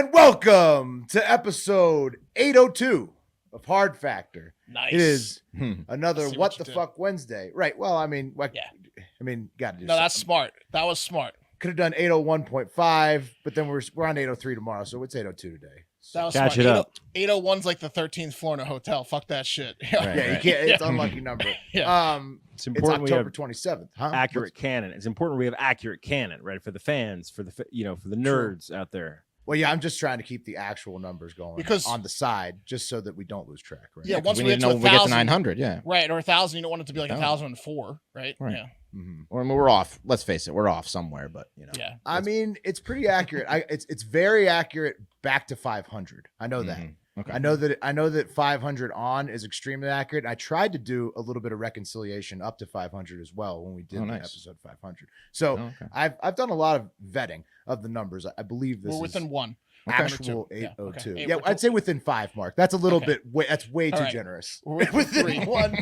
And welcome to episode 802 of Hard Factor. Nice. It is another What the did. Fuck Wednesday. Right. Well, I mean, got to do No, that's something. smart. That was smart. Could have done 801.5, but then we're on 803 tomorrow, so it's 802 today. So. That was Catch smart. it up. 801's like the 13th floor in a hotel. Fuck that shit. Right. Yeah, you can't. It's an unlucky number. Yeah. It's It's important we October have 27th. Huh? accurate canon. It's important we have accurate canon, right? For the fans, for the for the nerds out there. Well, yeah, I'm just trying to keep the actual numbers going Because- on the side, just so that we don't lose track. Right? Yeah, once we we need get to to know when we get to 1,000, 900, yeah. right, or 1,000, you don't want it to be like 1,000. 1,004, right? Right. Yeah. Mhm. Or I mean, we're off. Let's face it, we're off somewhere, but you know. Yeah. I mean, it's pretty accurate. It's very accurate back to 500. I know that. Mhm. Okay. I know that 500 on is extremely accurate. I tried to do a little bit of reconciliation up to 500 as well when we did Oh, the nice. episode 500. So Oh, okay. I've done a lot of vetting of the numbers. I believe this We're is within one. actual Yeah, 802. okay. Yeah, I'd say within 5 mark. That's a little Okay. bit. That's way All too right. generous. We're within three. one.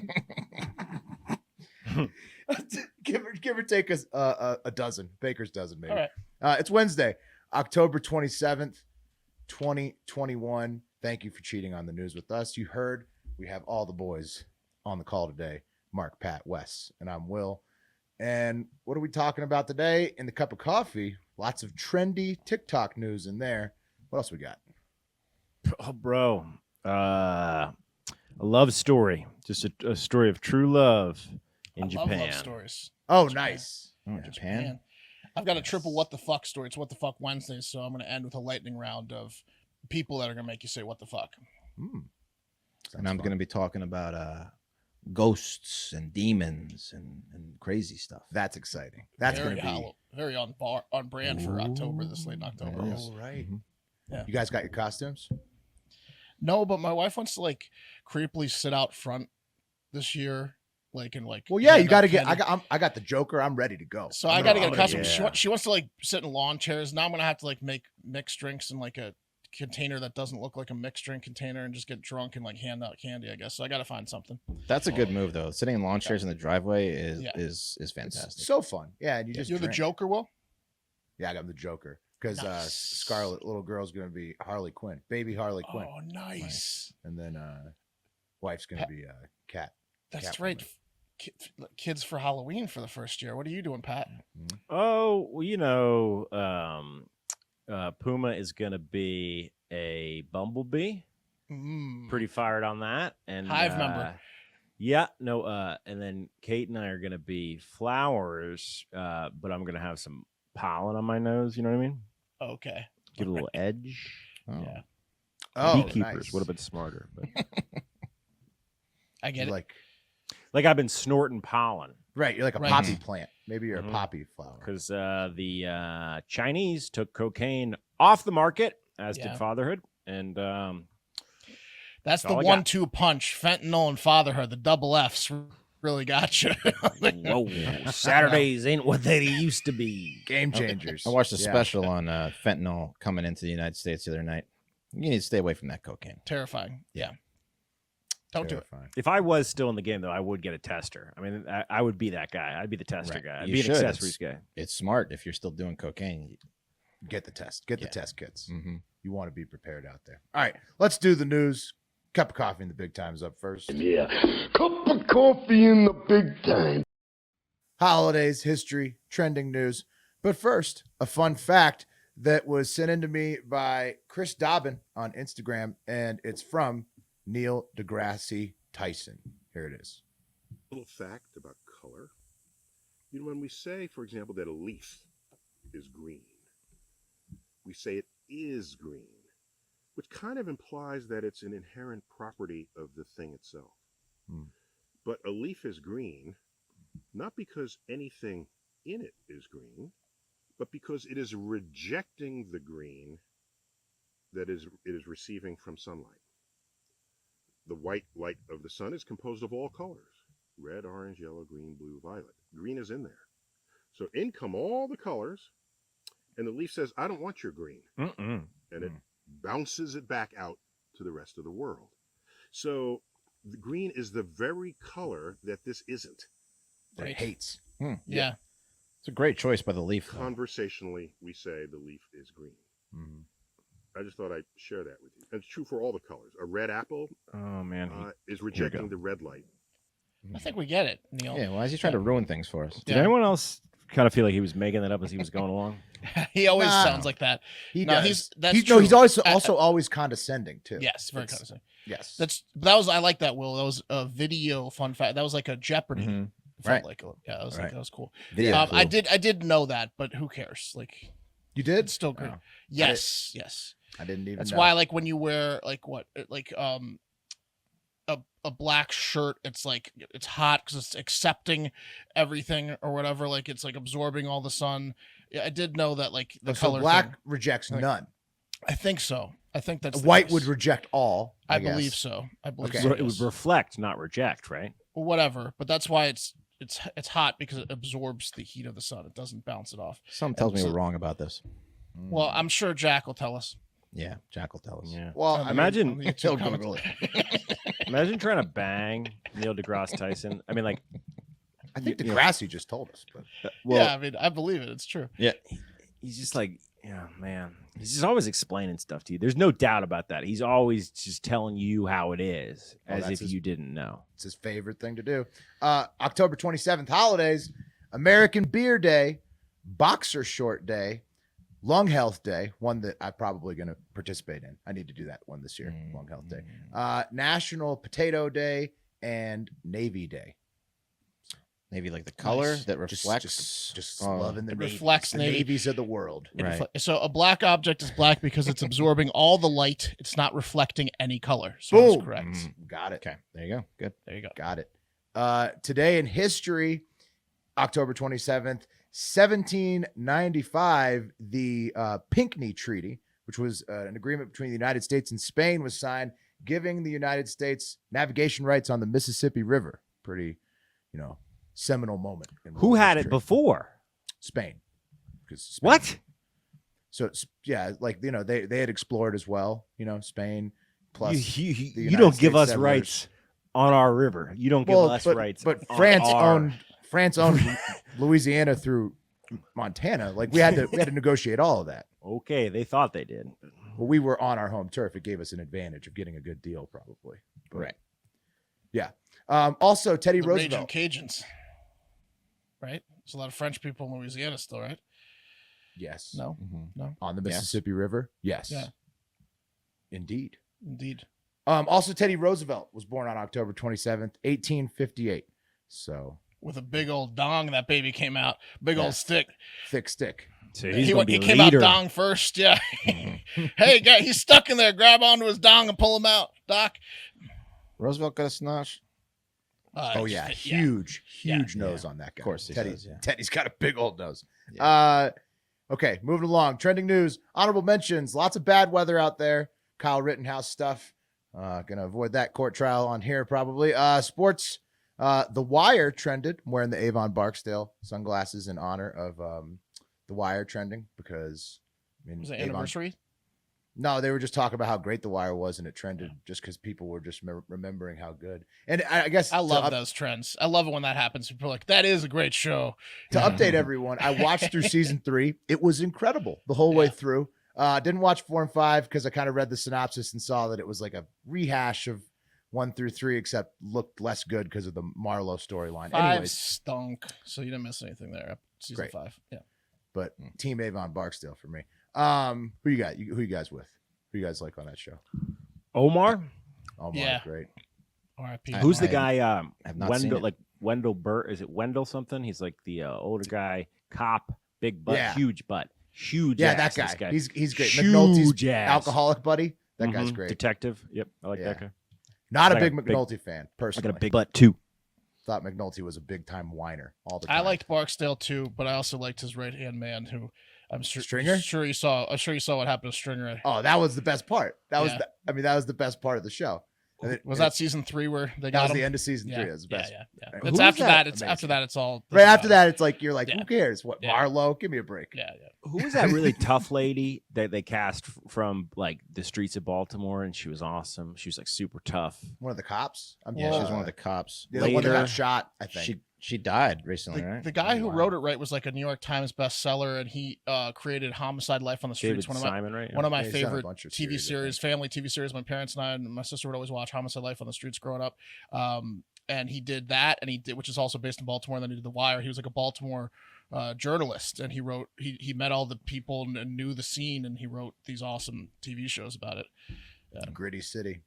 give or take us a dozen, baker's dozen maybe. All right. It's Wednesday, October 27th, 2021. Thank you for cheating on the news with us. You heard we have all the boys on the call today. Mark, Pat, Wes, and I'm Will. And what are we talking about today? In the cup of coffee, lots of trendy TikTok news in there. What else we got? Oh, bro, a love story, just a story of true love in I Japan. love love stories. Oh, Japan. nice. Oh, Yeah, Japan. I've got a triple what the fuck story. It's what the fuck Wednesdays, so I'm going to end with a lightning round of people that are going to make you say what the fuck. And I'm going to be talking about ghosts and demons and crazy stuff. That's exciting. That's very going to be. hollow, very on brand for October, this late in October. Yes. Oh, right. Mhm. Yeah. You guys got your costumes? No, but my wife wants to like creepily sit out front this year, like and like. Well, yeah, hand you got to out get. candy. I got the Joker. I'm ready to go. So I got to get a I'm costume. ready. She wants to like sit in lawn chairs. Now I'm gonna have to like make mixed drinks in like a container that doesn't look like a mixed drink container and just get drunk and like hand out candy. I guess so. I got to find something. That's a good move, though. Sitting in lawn chairs in the driveway is Yeah. is It's fantastic. so fun. Yeah, and you just You're the drink. Joker, Will. Yeah, I got the Joker because Nice. Scarlet little girl's gonna be Harley Quinn, baby Harley Quinn, Oh, nice. and then wife's gonna be Cat. That's Catwoman. right. Kids for Halloween for the first year. What are you doing, Pat? Oh, well, you know, Puma is gonna be a bumblebee. Pretty fired on that. And Hive member. Yeah, no, and then Kate and I are gonna be flowers, but I'm gonna have some pollen on my nose. You know what I mean? Okay. Give it a little edge. Oh. Yeah. Oh, Beekeepers nice. would have been smarter, but I get it. Like I've been snorting pollen right, you're like a Right. poppy plant. Maybe you're Mhm. a poppy flower. because the Chinese took cocaine off the market, as Yeah. did fatherhood, and That's the all I got. 1-2 punch. Fentanyl and fatherhood. The double Fs really got you. whoa, Saturdays ain't what they used to be. Game changers. I watched a Yeah. special on fentanyl coming into the United States the other night. You need to stay away from that cocaine. Terrifying. Yeah. Don't do it. Terrifying. If I was still in the game, though, I would get a tester. I mean, I would be that guy. I'd be the tester Right. guy. I'd You be an should. accessories guy. It's smart if you're still doing cocaine. Get the test. Get the Yeah. test kits. Mm-hmm. You want to be prepared out there. All right, let's do the news. Cup of coffee in the big times up first. Yeah, cup of coffee in the big time. Holidays, history, trending news. But first, a fun fact that was sent in to me by Chris Dobbin on Instagram, and it's from Neil deGrasse Tyson. Here it is. Little fact about color. You know, when we say, for example, that a leaf is green, we say it is green, which kind of implies that it's an inherent property of the thing itself. But a leaf is green, not because anything in it is green, but because it is rejecting the green that it is receiving from sunlight. The white light of the sun is composed of all colors: red, orange, yellow, green, blue, violet. Green is in there. So in come all the colors, and the leaf says, I don't want your green. Mm-mm. And it bounces it back out to the rest of the world. So the green is the very color that this isn't. That Right. hates. Yeah. It's a great choice by the leaf. though. Conversationally, we say the leaf is green. Mhm. I just thought I'd share that with you. And it's true for all the colors. A red apple Oh man. is rejecting the red light. I think we get it, Neil. Yeah, why is he trying to ruin things for us? Did anyone else kind of feel like he was making that up as he was going along? He always No. sounds like that. He No, does. that's No, he's true. also always condescending too. Yes, very It's- condescending. Yes. That was I like that, Will. That was a video fun fact. That was like a Jeopardy. Mhm. It felt Right. like that was Right. like that was cool. Video I clue. did know that, but who cares? Like You did? it's still great. Oh. Yes, yes. I didn't even That's know. why like when you wear like a black shirt, it's like it's hot because it's accepting everything or whatever. Like it's like absorbing all the sun. Yeah, I did know that like the so color black thing. rejects Like, none. I think so. I think that's the White case. would reject all. I guess. believe so. I believe Okay. so. It would yes. reflect, not reject, right? Whatever, but that's why it's hot because it absorbs the heat of the sun. It doesn't bounce it off. Something tells me so- we're wrong about this. Well, I'm sure Jack will tell us. Yeah, Jack will tell us. Yeah. Well, On the- Imagine- on the YouTube he'll comments. Google it. Imagine trying to bang Neil deGrasse Tyson. I mean, like, I think You know- Degrassi just told us, but Yeah, I mean, I believe it. It's true. he's just like, yeah, man. He's just always explaining stuff to you. There's no doubt about that. He's always just telling you how it is, Oh, as that's if his- you didn't know. it's his favorite thing to do. October 27th, holidays, American Beer Day, Boxer Short Day, Lung Health Day, one that I'm probably going to participate in. I need to do that one this year, Lung Health Day. National Potato Day and Navy Day. Maybe like the color Nice. that reflects. Just Oh. loving the It navies, reflects the navy. navies of the world. It Right. so a black object is black because it's absorbing all the light. It's not reflecting any color. So I was Boom. correct. Got it. Okay, there you go. Good. There you go. Got it. Today in history, October 27th, 1795, the Pinckney Treaty, which was an agreement between the United States and Spain, was signed, giving the United States navigation rights on the Mississippi River. Pretty, seminal moment. in Who world had it history. before? Spain. 'Cause Spain- What? So yeah, like they had explored as well. Spain plus you the you United don't give States us settlers. rights on our river. You don't give us rights. But on France our- owned Louisiana through Montana. Like we had to negotiate all of that. Okay, they thought they did. But we were on our home turf. It gave us an advantage of getting a good deal, probably. But, Right. Yeah. Also, Teddy The Raging Roosevelt. Cajuns. Right? There's a lot of French people in Louisiana still, right? Yes. No, Mhm. On the Yes. Mississippi River. Yes. Yeah. Indeed. indeed. Also, Teddy Roosevelt was born on October 27th, 1858. So With a big old dong, that baby came out. Big Yeah. old stick. thick stick. So he's He gonna be a came leader. out dong first. Yeah. Hey, guy, he's stuck in there. Grab onto his dong and pull him out, Doc. Roosevelt got a snosh. Oh yeah, huge nose on that guy. Of course he Teddy, does, yeah. Teddy's got a big old nose. Yeah. Okay, moving along. Trending news, honorable mentions. Lots of bad weather out there. Kyle Rittenhouse stuff. Gonna avoid that court trial on here probably. Sports. The Wire trended. I'm wearing the Avon Barksdale sunglasses in honor of The Wire trending because Was it Avon- anniversary? No, they were just talking about how great The Wire was, and it trended just because people were just remembering how good. And I guess I love to those trends. I love it when that happens. People are like, that is a great show. To update everyone, I watched through season 3. It was incredible the whole way through. Didn't watch 4 and 5 because I kind of read the synopsis and saw that it was like a rehash of 1 through 3, except looked less good because of the Marlowe storyline. 5 Anyways, stunk, so you didn't miss anything there. Season Great. 5. Yeah. but Team Avon Barksdale for me. Who you got? Who you guys with? Who you guys like on that show? Omar? Oh my, Yeah. great. R.I.P. Who's the I guy? have not seen Wendell, it. like Wendell Burt. Is it Wendell something? He's like the older guy, cop, big butt, Yeah. huge butt, huge. Yeah, ass, that this guy. He's great. Huge McNulty's ass. alcoholic buddy. That guy's Mhm. great. Detective. Yep, I like Yeah. that guy. Not a I big got a big- McNulty fan, I personally. got a big butt too. Thought McNulty was a big time whiner all the time. I liked Barksdale too, but I also liked his right hand man, who I'm sure Stringer? Sure you saw. I'm sure you saw what happened to Stringer. Oh, that was the best part. That was Yeah. that was the best part of the show. And Was that season 3 where they that got was him? the end of season 3? Yeah, That was the best. Yeah. Right. It's Who after was that. that? It's Amazing. after that. It's all Right after that, it's like you're like, Yeah. who cares? What Yeah. Marlowe? Give me a break. Yeah. Who was that really tough lady that they cast from like the streets of Baltimore? And she was awesome. She was like super tough. One of the cops. Yeah, she was one of the cops. the one that Later, got shot. I think. She died recently, right? The guy who wrote it, right, was like a New York Times bestseller, and he created Homicide: Life on the Streets. David Simon, right? One of my Yeah, he's done a favorite bunch of TV series, I series, family TV series. My parents and I and my sister would always watch Homicide: Life on the Streets growing up. And he did that, and which is also based in Baltimore. And then he did The Wire. He was like a Baltimore journalist, and he met all the people and knew the scene, and he wrote these awesome TV shows about it. Gritty city.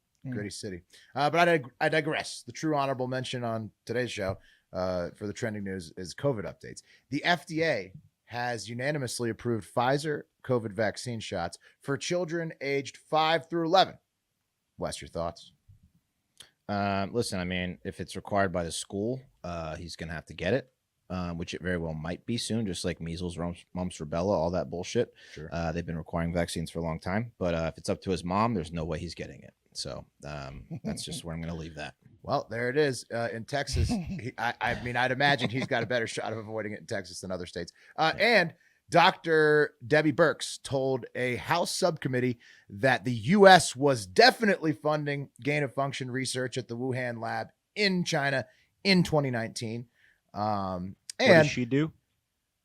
But I digress. The true honorable mention on today's show for the trending news is COVID updates. The FDA has unanimously approved Pfizer COVID vaccine shots for children aged 5 through 11. Wes, your thoughts? Listen, I mean, if it's required by the school, he's going to have to get it, which it very well might be soon, just like measles, mumps, rubella, all that bullshit. Sure. They've been requiring vaccines for a long time. But if it's up to his mom, there's no way he's getting it. So that's just where I'm going to leave that. Well, there it is. In Texas, I mean, I'd imagine he's got a better shot of avoiding it in Texas than other states. And Dr. Debbie Birx told a House subcommittee that the U.S. was definitely funding gain-of-function research at the Wuhan lab in China in 2019. What did she do?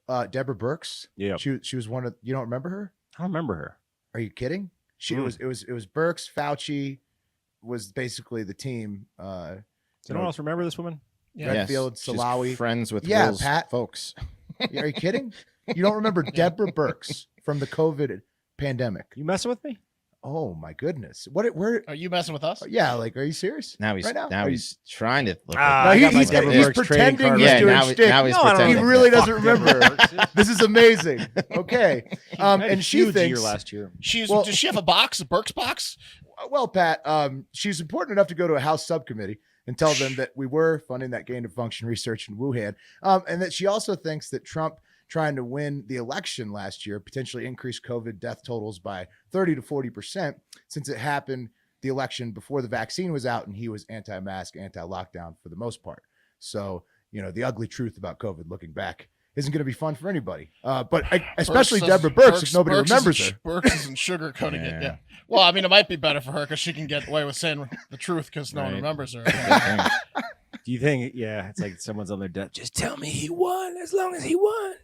Deborah Birx. Yeah. She was one of, you don't remember her? I don't remember her. Are you kidding? It was Birx, Fauci was basically the team. Does anyone else remember this woman? Yeah. Redfield, She's Salawi. friends with Yeah, Will's Pat. folks. Are you kidding? You don't remember Deborah Birx from the COVID pandemic? You messing with me? Oh my goodness! Where? Are you messing with us? Yeah, like, are you serious? Now he's Right now? now Are he's trying to look. Ah, No, I got my he's Deborah he's Birx trading pretending card he's right doing now. shtick. Now he's No, I don't He pretending. really Fuck doesn't Deborah remember. Birx. This is amazing. Okay, Had a and she huge thinks. year last year. Does she have a box, a Birx box? Well, Pat, she's important enough to go to a House subcommittee and tell them that we were funding that gain-of-function research in Wuhan, and that she also thinks that Trump trying to win the election last year potentially increased COVID death totals by 30 to 40% since it happened the election before the vaccine was out and he was anti-mask, anti-lockdown for the most part. So, the ugly truth about COVID looking back isn't going to be fun for anybody. But especially Deborah Birx, if nobody remembers her. Birx isn't sugarcoating it. Yeah. Yeah. Well, I mean, it might be better for her because she can get away with saying the truth because no one Right. remembers her. Do you think? Yeah, it's like someone's on their death. Just tell me he won, as long as he won.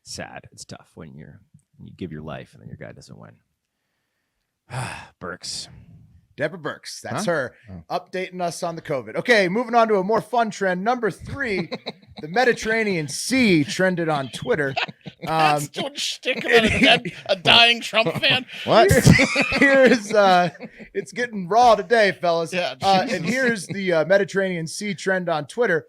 Sad. It's tough when you give your life and then your guy doesn't win. Birx. Deborah Birx, that's Huh? her, Oh. updating us on the COVID. Okay, moving on to a more fun trend. Number 3, the Mediterranean Sea trended on Twitter. That's doing shtick about a dying Trump fan. What? Here's it's getting raw today, fellas. Yeah, and here's the Mediterranean Sea trend on Twitter.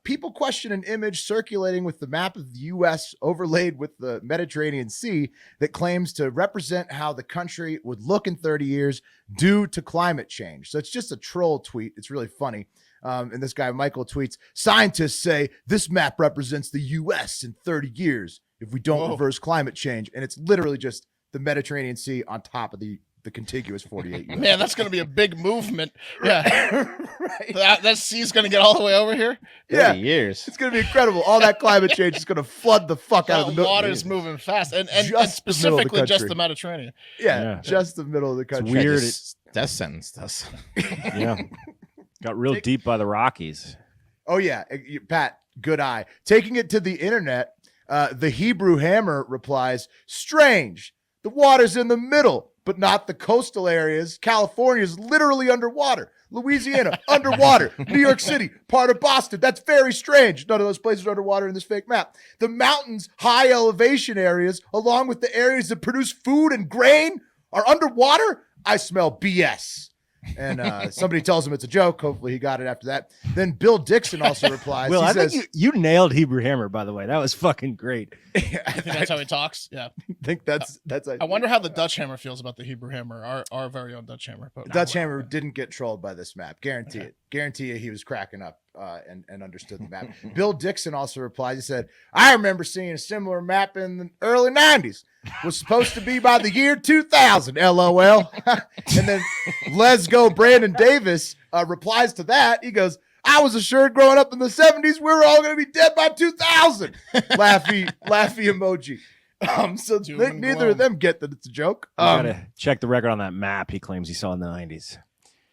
People question an image circulating with the map of the U.S. overlaid with the Mediterranean Sea that claims to represent how the country would look in 30 years due to climate change. So it's just a troll tweet. It's really funny. And this guy, Michael, tweets, "Scientists say this map represents the U.S. in 30 years if we don't reverse climate change." And it's literally just the Mediterranean Sea on top of the contiguous 48 U.S. Man, that's going to be a big movement. Yeah. Right. That sea's going to get all the way over here. Yeah. 30 years. It's going to be incredible. All that climate change is going to flood the fuck out of the The middle. water's moving fast. And Just the middle of the specifically just country. the Mediterranean. Yeah, Yeah. just the middle of the country. weird. Just death sentence us. Yeah. Got real deep by the Rockies. Oh yeah, Pat, good eye. Taking it to the internet, the Hebrew Hammer replies, "Strange. The water's in the middle, but not the coastal areas. California's literally underwater. Louisiana, underwater. New York City, part of Boston. That's very strange. None of those places are underwater in this fake map. The mountains, high elevation areas, along with the areas that produce food and grain, are underwater? I smell BS." And somebody tells him it's a joke. Hopefully he got it after that. Then Bill Dixon also replies. Will, He I says, think you nailed Hebrew Hammer, by the way. That was fucking great. I think that's how he talks. Yeah. think that's I wonder how the Dutch Hammer feels about the Hebrew Hammer, our very own Dutch Hammer. But Dutch Hammer didn't get trolled by this map. Guarantee it. Guarantee you he was cracking up and understood the map. Bill Dixon also replies. He said, "I remember seeing a similar map in the early 90s. Was supposed to be by the year 2000, LOL." And then Let's Go Brandon Davis replies to that. He goes, "I was assured growing up in the 70s we were all going to be dead by 2000. Laughy emoji. So Doom and neither gloom. of them get that it's a joke. You gotta check the record on that map he claims he saw in the 90s.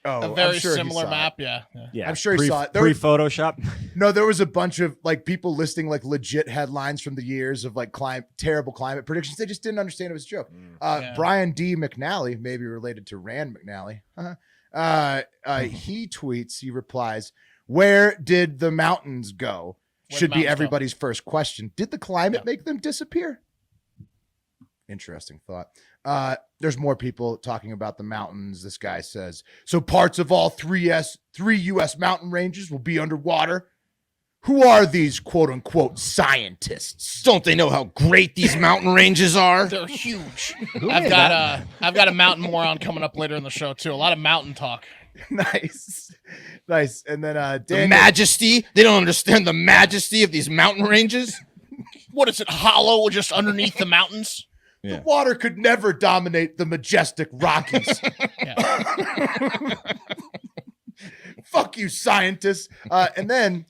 Oh, a very I'm sure he similar saw it. map. Yeah. Yeah, I'm sure he saw it. There Pre-Photoshop. No, there was a bunch of like people listing like legit headlines from the years of like terrible climate predictions. They just didn't understand it was a joke. Yeah. Brian D. McNally, maybe related to Rand McNally, he tweets, he replies, "Where did the mountains go?" Where'd Should the be mountains go? everybody's first question. Did the climate Yeah. make them disappear? Interesting thought. There's more people talking about the mountains. This guy says, so parts of all three U.S. mountain ranges will be underwater. Who are these quote unquote scientists? Don't they know how great these mountain ranges are? They're huge. Who I've made got a mountain moron coming up later in the show too. A lot of mountain talk. Nice. And then The Daniel, majesty? They don't understand the majesty of these mountain ranges. What is it? Hollow just underneath the mountains? the water could never dominate the majestic Rockies. Fuck you, scientists. And then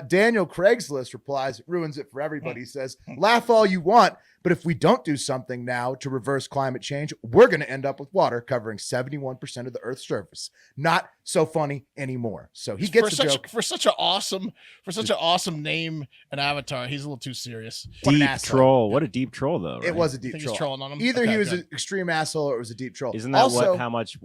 Daniel Craigslist replies, ruins it for everybody. He says, laugh all you want, but if we don't do something now to reverse climate change, we're going to end up with water covering 71% of the Earth's surface. Not so funny anymore. So he gets the joke. For such an awesome name and avatar. He's a little too serious. What an Deep asshole. troll. What a deep troll, though. Right? It was a I deep think troll. he's trolling on him. Either Okay, he was good. an extreme asshole or it was a deep troll. Isn't that also, how much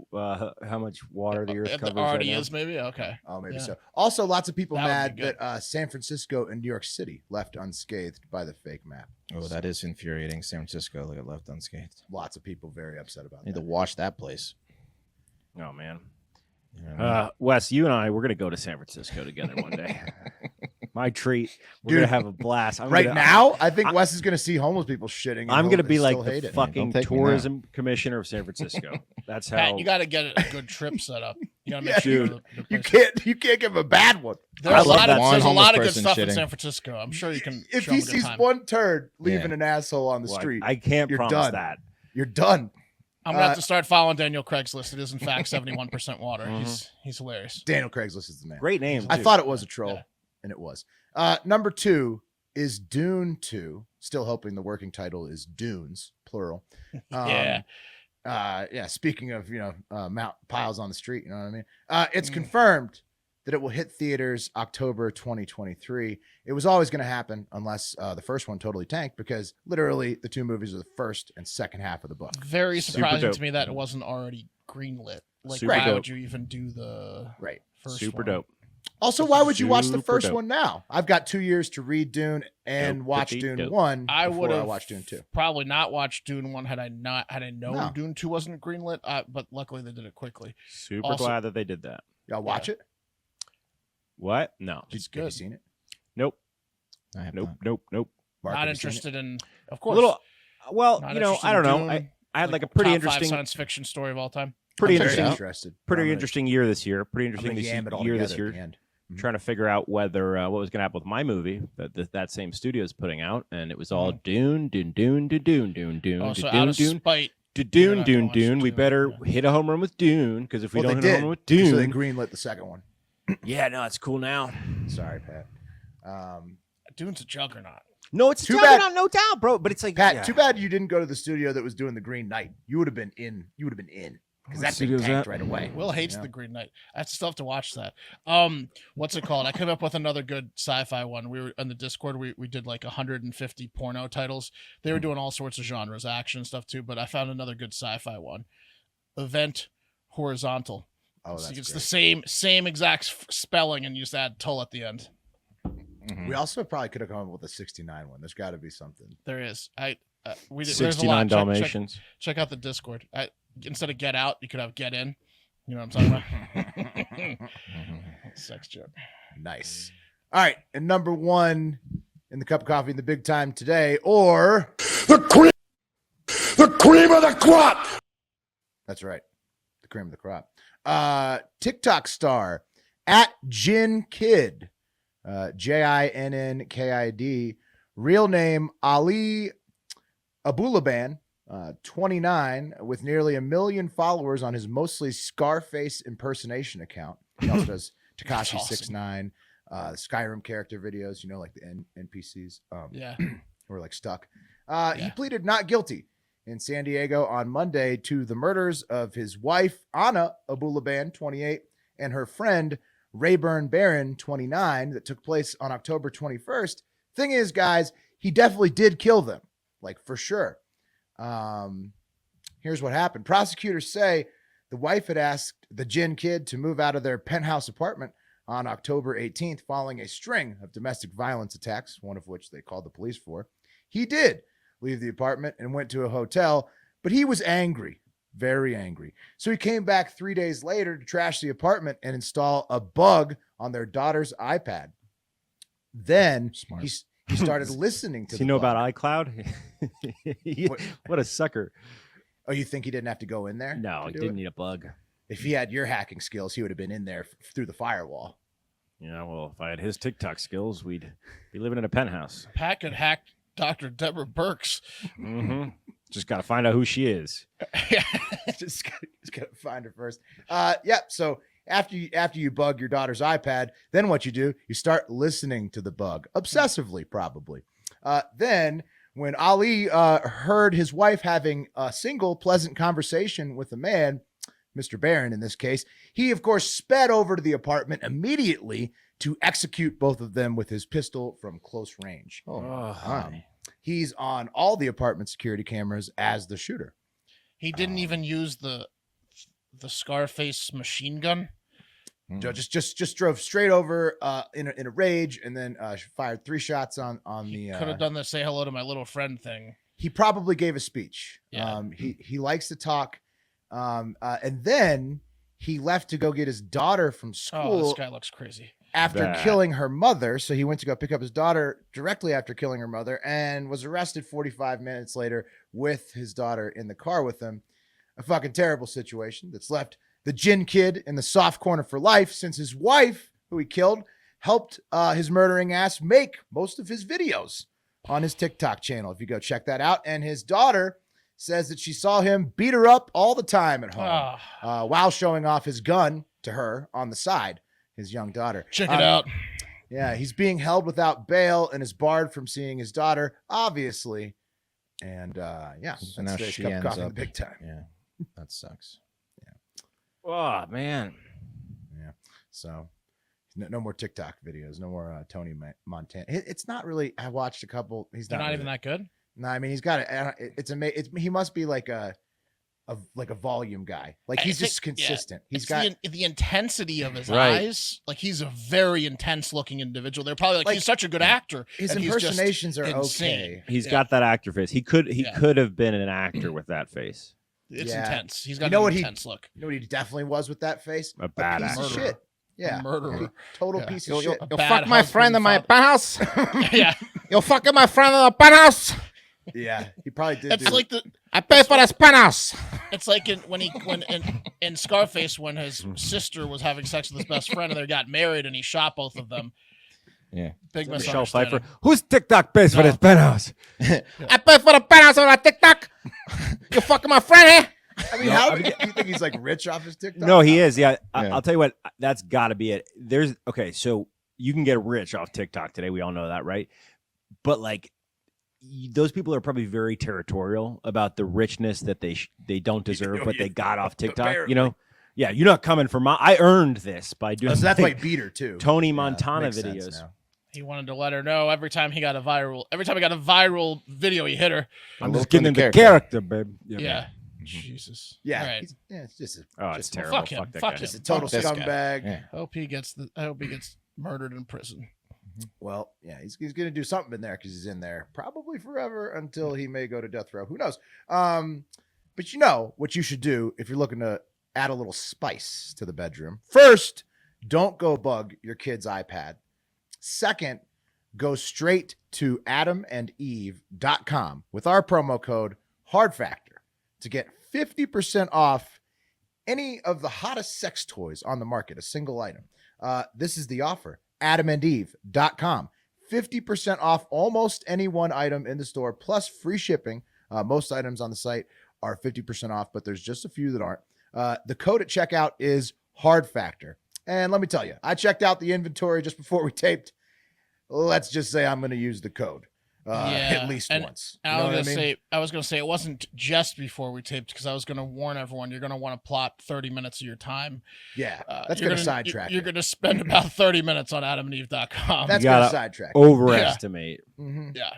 water the Earth It covers? already right now? is, maybe. Okay. Oh, maybe Yeah. so. Also, lots of people That would mad be good. that San Francisco and New York City left unscathed by the fake map. Oh, that is infuriating. San Francisco got left unscathed. Lots of people very upset about Need to that. wash that place. Oh man. You know what I mean? Wes, you and I, we're gonna go to San Francisco together one day. My treat. We're Dude, gonna have a blast. Right now, I think Wes is going to see homeless people shitting. and I'm he'll gonna be like still hate the it. fucking Don't take me now. tourism commissioner of San Francisco. That's how. Pat, you got to get a good trip set up. You got to make Yeah, sure you go dude. to the You places. can't give him a bad one. There's I a love lot that of one there's a homeless lot of good person stuff in shitting. San Francisco. I'm sure you can. If show he him a good sees time. one turd leaving Yeah. an asshole on the Well, street, I can't You're promise done. that. you're done. I'm gonna have to start following Daniel Craigslist. It is in fact 71% water. Mhm. He's hilarious. Daniel Craigslist is the man. Great name. I too. thought it was a troll, Yeah. and it was. Number 2 is Dune 2. Still hoping the working title is Dunes, plural. Yeah. Speaking of, mount piles on the street, you know what I mean? It's confirmed that it will hit theaters October 2023. It was always going to happen unless the first one totally tanked, because literally the two movies are the first and second half of the book. Very Super surprising dope. to me that it wasn't already greenlit. Like, Super why dope. would you even do the Right. first Super one? dope. Also, why would you watch the Super first dope. one now? I've got 2 years to read Dune and Dope, watch dope, Dune dope. 1 I before would I have watch Dune 2. probably not watched Dune 1 had I known No. Dune 2 wasn't greenlit. But luckily they did it quickly. Super Also- glad that they did that. Y'all watch it? What? No. It's Have you good. seen it? Nope. I have Nope. not. Nope. Nope. Mark, Not have you seen it? interested in, of A course. little. Well, not you know, interested I don't in know. Dune, I had like a pretty top 5 interesting, science fiction story of all time. pretty I'm very interesting, interested. pretty I'm gonna- interesting year this year. Pretty I'm interesting gonna yam it all year together this at year. the end. Trying to figure out whether what was going to happen with my movie that same studio is putting out, and it was all Dune, Dune, Dune, Dune, Dune, Dune, Dune, Oh, so Dune, out of Dune, spite, Dune, you're Dune, not Dune, gonna watch Dune. We Dune, better yeah. hit a home run with Dune, because if we Well, don't they hit a did. home run with So they Dune, greenlit the second one. yeah, no, it's cool now. Sorry, Pat. Dune's a juggernaut. No, it's Too too bad- bad, no doubt, bro. But it's like Pat, yeah. too bad you didn't go to the studio that was doing the Green Knight. You would have been in. Because What that thing studio's tanked that? right away. Will hates Yeah. the Green Knight. I still have to watch that. What's it called? I came up with another good sci-fi one. We were on the Discord. We did like 150 porno titles. They were doing all sorts of genres, action stuff too. But I found another good sci-fi one. Event Horizontal. Oh, So that's it's great. the same exact spelling, and you just add tull at the end. We also probably could have come up with a 69 one. There's got to be something. There is. We did. There's a 69 lot. Dalmatians. Check out the Discord. Instead of get out, you could have get in. You know what I'm talking about? Sex joke. Nice. All right. And number 1 in the cup of coffee in the big time today, or The cream of the crop. that's right, the cream of the crop. TikTok star at Jin Kid, JINNKID, real name Ali Abulaban, 29, with nearly 1 million followers on his mostly Scarface impersonation account. He also does Tekashi awesome. 69, Skyrim character videos, like the NPCs Yeah. who are like stuck. He pleaded not guilty. in San Diego on Monday to the murders of his wife, Anna Abulaban, 28, and her friend, Rayburn Barron, 29, that took place on October 21st. Thing is, guys, he definitely did kill them, like for sure. Here's what happened. Prosecutors say the wife had asked the Jin kid to move out of their penthouse apartment on October 18th following a string of domestic violence attacks, one of which they called the police for. He did leave the apartment and went to a hotel, but he was angry, very angry. So he came back 3 days later to trash the apartment and install a bug on their daughter's iPad. Then he started listening to Does the he know bug. about iCloud? What a sucker. Oh, you think he didn't have to go in there? No, to he do didn't it? need a bug. If he had your hacking skills, he would have been in there through the firewall. Yeah, well, if I had his TikTok skills, we'd be living in a penthouse. Pat could hack Dr. Deborah Birx. Mm-hmm. Just got to find out who she is. just gotta find her first. So after you bug your daughter's iPad, then what you do, you start listening to the bug obsessively, probably. Then when Ali heard his wife having a single pleasant conversation with a man, Mr. Barron in this case, he of course sped over to the apartment immediately to execute both of them with his pistol from close range. He's on all the apartment security cameras as the shooter. He didn't even use the Scarface machine gun. Just drove straight over in a rage, and then fired 3 shots on the. Could have done the say hello to my little friend thing. He probably gave a speech. Yeah. He likes to talk, and then he left to go get his daughter from Oh, school this guy looks crazy. after killing her mother. So he went to go pick up his daughter directly after killing her mother, and was arrested 45 minutes later with his daughter in the car with him. A fucking terrible situation that's left the Jin kid in the soft corner for life, since his wife, who he killed, helped his murdering ass make most of his videos on his TikTok channel. If you go check that out. And his daughter says that she saw him beat her up all the time at home while showing off his gun to her on the side, his young daughter. Check it out. Yeah, he's being held without bail and is barred from seeing his daughter, obviously. And So now she ends coffee in up the big time. Yeah, that sucks. Oh, man. Yeah. So no more TikTok videos. No more Tony Montana. It's not really. I watched a couple. He's They're not, not really, even that good. No, I mean he's got it. It's amazing. He must be like a volume guy. Like he's just consistent. He's got the intensity of his Right. eyes. Like he's a very intense looking individual. They're probably like he's such a good actor. his and he's just impersonations are insane. okay. He's got that actor face. He could Yeah. could have been an actor with that face. It's Yeah. intense. He's got You know an what he- intense look. You know what he definitely was with that face? A bad piece of actor. shit. Yeah, Murderer. total Yeah. piece of shit. A bad husband, father. penthouse. Yeah, You're fucking my friend in the penthouse. Yeah, he probably did. it's like the. I pay for this penthouse. It's like in Scarface when his sister was having sex with his best friend and they got married and he shot both of them. Yeah. Big Michelle misunderstanding. Pfeiffer. Who's TikTok pays for No. this penthouse? I pay for the penthouse on my TikTok. You fucking my friend here. I mean, do you think he's like rich off his TikTok? No, he is. Yeah, Yeah. I'll tell you what. That's got to be it. So you can get rich off TikTok today. We all know that, right? But like, those people are probably very territorial about the richness that they don't deserve, but they got off TikTok. Apparently. You know, yeah, you're not coming for my. I earned this by doing. Oh, so that's why he beat her too. Tony Montana makes sense videos. now. He wanted to let her know every time he got a viral video, he hit her. I'm A just little getting Tony into character, babe. Yeah. Jesus. Yeah, All right. it's just Oh, it's just terrible. fuck him. Fuck that Fuck guy. him. just a total Fuck this guy. scumbag. Yeah. I hope he gets murdered in prison. Well, yeah, he's going to do something in there because he's in there probably forever until he may go to death row. Who knows? But you know what you should do if you're looking to add a little spice to the bedroom. First, don't go bug your kid's iPad. Second, go straight to adamandeve.com with our promo code HARDFACTOR to get 50% off any of the hottest sex toys on the market, a single item. This is the offer. adamandeve.com. 50% off almost any one item in the store, plus free shipping. Most items on the site are 50% off, but there's just a few that aren't. The code at checkout is HARDFACTOR. And let me tell you, I checked out the inventory just before we taped. Let's just say I'm going to use the code. at least and once. I was gonna say it wasn't just before we taped because I was gonna warn everyone you're gonna want to plot 30 minutes of your time. Yeah, that's gonna sidetrack. You're gonna spend about 30 minutes on AdamandEve.com. That's gonna sidetrack. Overestimate. Yeah.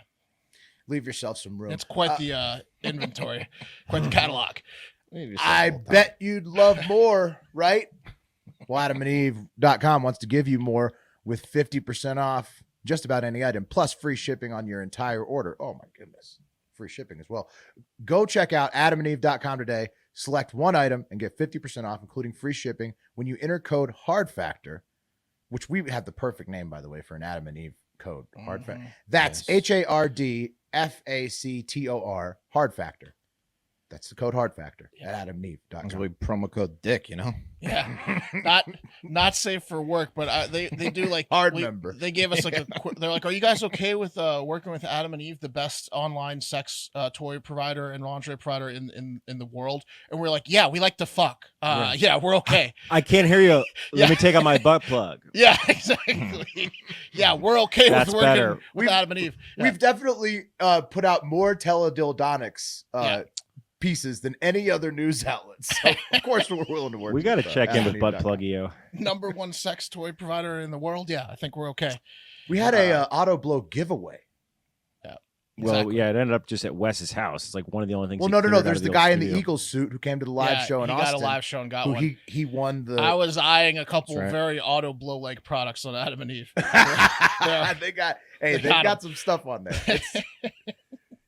Leave yourself some room. It's quite the inventory, quite the catalog. I bet you'd love more, right? Well, AdamandEve.com wants to give you more with 50% off just about any item, plus free shipping on your entire order. Oh my goodness. Free shipping as well. Go check out AdamandEve.com today. Select one item and get 50% off, including free shipping when you enter code HARDFACTOR, which we have the perfect name, by the way, for an Adam and Eve code. Hard Factor. That's HARDFACTOR, Hard Factor. That's the code Hard Factor at AdamandEve.com. That's a promo code Dick, you know? Yeah. not safe for work, but they do like member. They gave us like they're like, are you guys okay with working with Adam and Eve, the best online sex toy provider and lingerie provider in the world? And we're like, yeah, we like to fuck. Yeah, we're okay. I can't hear you. Let me take out my butt plug. Yeah, exactly. Yeah, we're okay with working with Adam and Eve. Yeah. We've definitely put out more teledildonics pieces than any other news outlets. So of course we're willing to work. We got to check in with Butt Plug-io. Number one sex toy provider in the world. Yeah, I think we're okay. We had a auto blow giveaway. Yeah. Well, Exactly. yeah, it ended up just at Wes's house. It's like one of the only things. Well, no. There's the guy in the Eagles suit who came to the live show in Austin. He got a live show and got one. He won the. I was eyeing a couple very auto blow like products on Adam and Eve. They got some stuff on there.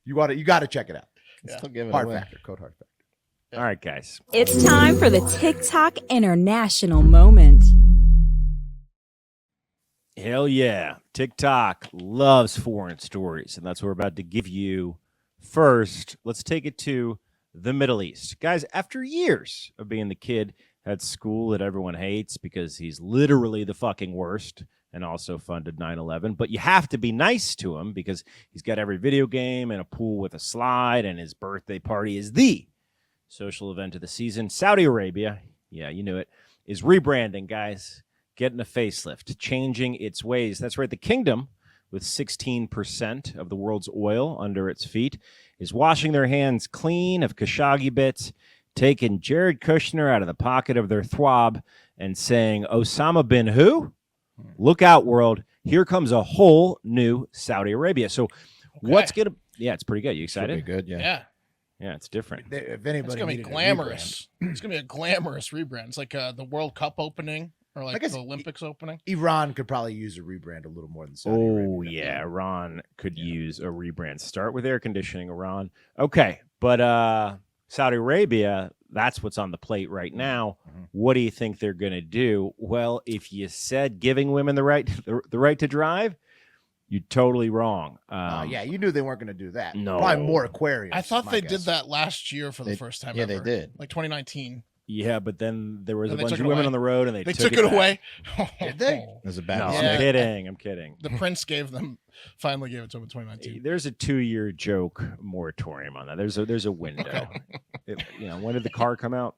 You got to check it out. Still give it Hard away. Factor, code Hard Factor. All right, guys. It's time for the TikTok International Moment. Hell yeah. TikTok loves foreign stories, and that's what we're about to give you. First, let's take it to the Middle East. Guys, after years of being the kid at school that everyone hates because he's literally the fucking worst and also funded 9/11, but you have to be nice to him because he's got every video game and a pool with a slide, and his birthday party is the social event of the season. Saudi Arabia, yeah, you knew it, is rebranding, guys, getting a facelift, changing its ways. That's right, the kingdom, with 16% of the world's oil under its feet, is washing their hands clean of Khashoggi bits, taking Jared Kushner out of the pocket of their thwab, and saying, Osama bin who? Look out, world. Here comes a whole new Saudi Arabia. So what's going to... Yeah, it's pretty good. You excited? Pretty good, yeah. Yeah, it's different. If anybody It's gonna be needed a glamorous. It's gonna be a glamorous rebrand. It's like the World Cup opening or like the Olympics opening. Iran could probably use a rebrand a little more than Saudi Arabia. Oh, yeah. Iran could use a rebrand. Start with air conditioning, Iran. Okay, but Saudi Arabia, that's what's on the plate right now. What do you think they're going to do? Well, if you said giving women the right to drive, you're totally wrong. Yeah, you knew they weren't going to do that. No. Probably more aquariums. I thought they guess. did that last year for the first time. Yeah, ever. they did. Like 2019. Yeah, but then there was And a they bunch took of it women away. on the road, and they Took it back. away. Did they? There's a bad No, mistake. I'm kidding. The prince finally gave it to him in 2019. There's a 2-year joke moratorium on that. There's a window. When did the car come out?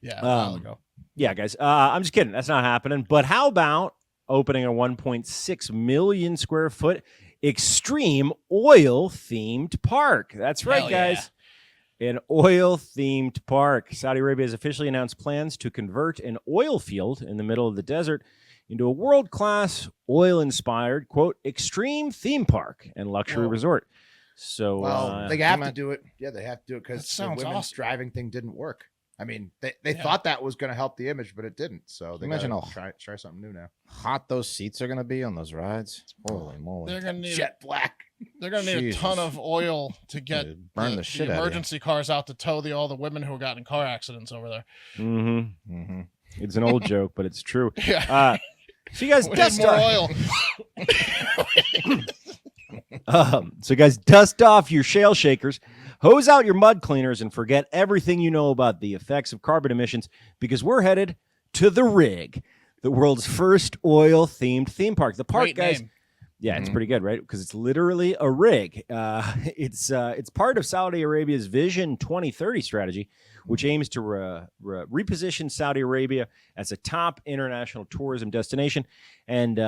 Yeah, a while ago. Yeah, guys. I'm just kidding. That's not happening. But how about opening a 1.6 million square foot extreme oil themed park? That's right, Hell yeah. guys. An oil themed park. Saudi Arabia has officially announced plans to convert an oil field in the middle of the desert into a world class oil inspired, quote, extreme theme park and luxury resort. So they have to do it. Yeah, they have to do it because the sounds women's awesome. driving thing didn't work. I mean, they thought that was going to help the image, but it didn't. So they Imagine gotta try something new now. Hot those seats are going to be on those rides. Holy moly. They're gonna need Jet black. They're gonna need Jesus. a ton of oil to get Dude, burn the shit out of you. emergency cars out to tow all the women who got in car accidents over there. It's an old joke, but it's true. Yeah. So you guys We need dust more off. oil. So guys, dust off your shale shakers, hose out your mud cleaners, and forget everything you know about the effects of carbon emissions because we're headed to the Rig, the world's first oil-themed theme park. The park, Great guys. name. Yeah, it's pretty good, right? Because it's literally a rig. It's part of Saudi Arabia's Vision 2030 strategy, which aims to reposition Saudi Arabia as a top international tourism destination. And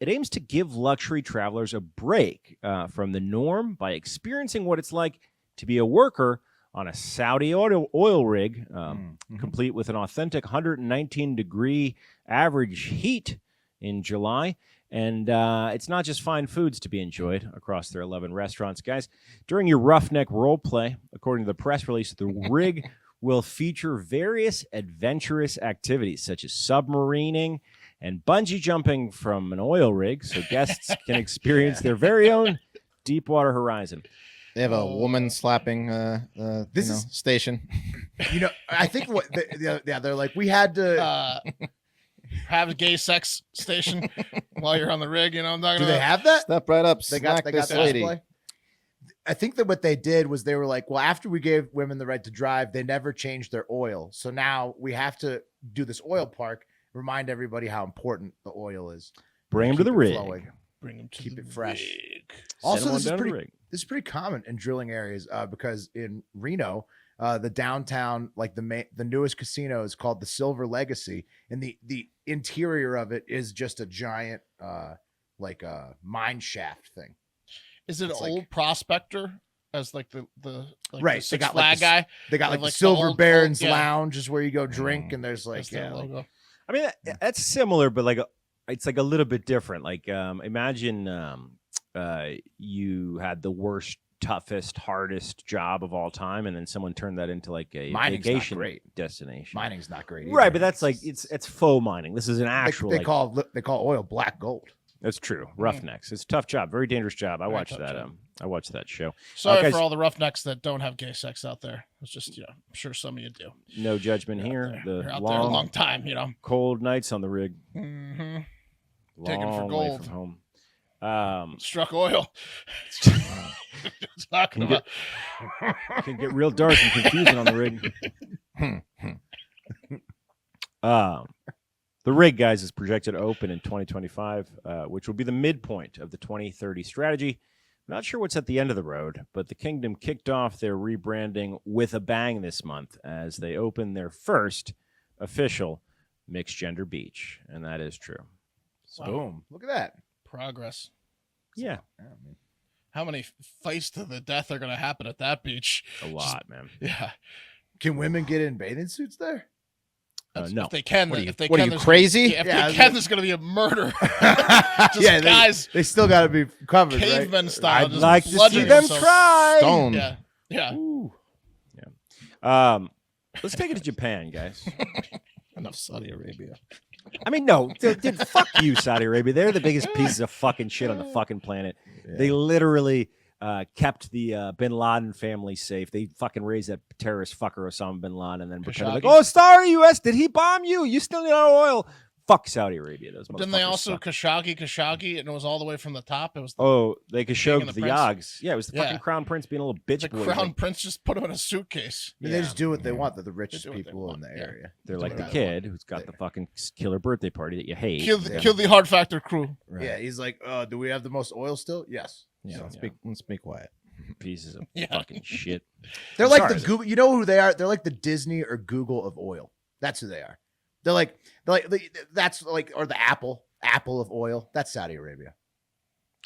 It aims to give luxury travelers a break from the norm by experiencing what it's like to be a worker on a Saudi oil rig, complete with an authentic 119-degree average heat in July. And it's not just fine foods to be enjoyed across their 11 restaurants, guys. During your roughneck role play, according to the press release, the rig will feature various adventurous activities such as submarining and bungee jumping from an oil rig, so guests can experience their very own Deepwater Horizon. They have a woman slapping station. I think they're like, we had to have a gay sex station while you're on the rig. You know, I'm talking do about. they have that? Step right up, They smack got this the lady. display. I think that what they did was they were like, well, after we gave women the right to drive, they never changed their oil. So now we have to do this oil park, remind everybody how important the oil is. Bring them to Keep the it rig. flowing. Bring them to Keep the it fresh. rig. Also, Send 'em this is on down to the pretty rig. this is pretty common in drilling areas because in Reno, the downtown, like the newest casino is called the Silver Legacy, and the interior of it is just a giant mine shaft thing. Is it It's an like- old prospector as like the Right, the they Six got, like, Flag guy? They got They like have, the like, the Silver old- Barons yeah. Lounge is where you go drink, and there's That's their logo. I mean, that's similar, but it's like a little bit different. Like, imagine you had the worst, toughest, hardest job of all time, and then someone turned that into like a Mining's not vacation great. destination. mining's not great, Right, either. but that's like it's faux mining. This is an actual. they call oil black gold. That's true. Roughnecks. It's a tough job. Very dangerous job. I Very watched tough that. job. I watched that show. Sorry guys- for all the roughnecks that don't have gay sex out there. It's just, I'm sure some of you do. No judgment You're out here. there. The You're out there a long time, you know. cold nights on the rig. Mm-hmm. Long Digging for way gold. from home. Struck oil. Talking Can about. Can get real dark and confusing on the rig. The rig, guys, is projected to open in 2025, which will be the midpoint of the 2030 strategy. Not sure what's at the end of the road, but the Kingdom kicked off their rebranding with a bang this month as they opened their first official mixed gender beach, and that is true. So, Boom! Look at that. Progress. yeah, How many fights to the death are going to happen at that beach? a lot, man. Yeah. Can women get in bathing suits there? No. If they can, What are you, if they what are can, you there's- crazy? Yeah, if Yeah, they can, there's going to be a murder. Just Yeah, guys, They still got to be covered, caveman right? style. I'd just like to see bludgeoning them themselves. try. Stone. Yeah. Yeah. Let's take it to Japan, guys. Enough Saudi Arabia. I mean, no, dude, fuck you, Saudi Arabia. They're the biggest pieces of fucking shit on the fucking planet. They literally kept the Bin Laden family safe. They fucking raised that terrorist fucker Osama Bin Laden and then pretended like, Khashoggi. oh, sorry, U.S., did he bomb you? You still need our oil. Fuck Saudi Arabia. Those Didn't they motherfuckers also suck. Khashoggi, and it was all the way from the top? It was the, Oh, they could show and the the prince? Yogs. Yeah, it was the fucking Yeah. crown prince being a little bitch the boy. crown prince just put him in a suitcase. I mean, they just do what they want. They're the richest do what they people in want, the yeah. area. They're like the Yeah. kid who's got the fucking killer birthday party that you hate. Kill the hard factor crew. Right. Yeah, he's like, do we have the most oil still? Yes. Yeah, So- let's be quiet. Pieces of Yeah. fucking shit. They're like Sorry. the Google. You know who they are? They're like the Disney or Google of oil. That's who they are. That's like, or the Apple of oil. That's Saudi Arabia.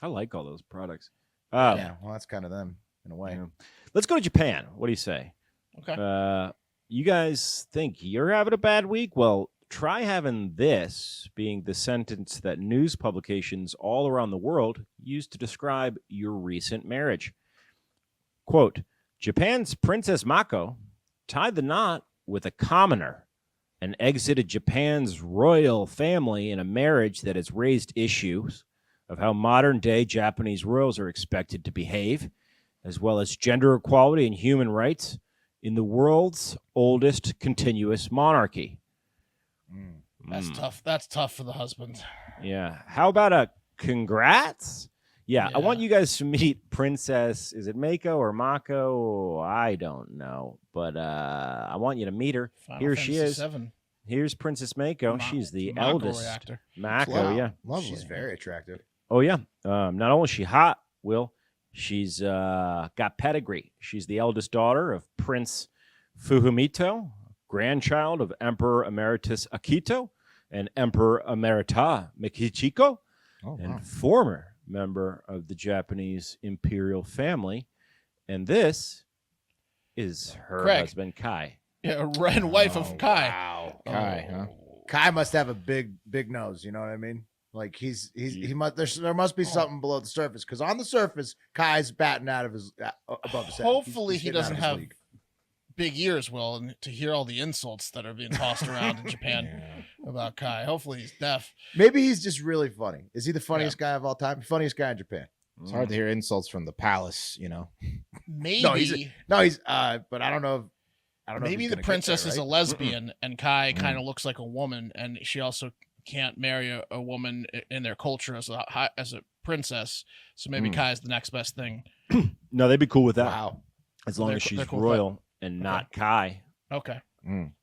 I like all those products. Yeah, well, that's kind of them in a way. Yeah. Let's go to Japan. What do you say? Okay. You guys think you're having a bad week? Well, try having this being the sentence that news publications all around the world use to describe your recent marriage. Quote, Japan's Princess Mako tied the knot with a commoner and exited Japan's royal family in a marriage that has raised issues of how modern-day Japanese royals are expected to behave, as well as gender equality and human rights in the world's oldest continuous monarchy. That's tough. That's tough for the husband. Yeah. How about a congrats? Yeah, I want Yeah. you guys to meet Princess, is it Mako or Mako? I don't know. But I want you to meet her. Final Here she Fantasy is. VII. Here's Princess Mako. She's the eldest. reactor. Mako, Wow. yeah. Lovely. She's very attractive. Oh, yeah. Not only is she hot, Will, she's got pedigree. She's the eldest daughter of Prince Fumito, grandchild of Emperor Emeritus Akito and Emperor Emerita Mikichiko. and former member of the Japanese imperial family. And this is her Craig. husband, Kai. Yeah, and wife of Kai. Wow. Kai, huh? Kai must have a big nose. You know what I mean? Like he must. There must be something below the surface, because on the surface, Kai's batting out of his above his head. Hopefully He's he hitting out doesn't of his have league. big ears, Will, and to hear all the insults that are being tossed around in Japan about Kai. Hopefully he's deaf. Maybe he's just really funny. Is he the funniest guy of all time? Funniest guy in Japan? It's hard to hear insults from the palace, Maybe. He's but I don't know. I don't know. Maybe if the he's gonna get princess there, is a right? lesbian, and Kai kind of looks like a woman, and she also can't marry a woman in their culture as a princess. So maybe Kai's the next best thing. No, they'd be cool with that. Wow. As long They're as she's cool with royal and not Kai. Okay,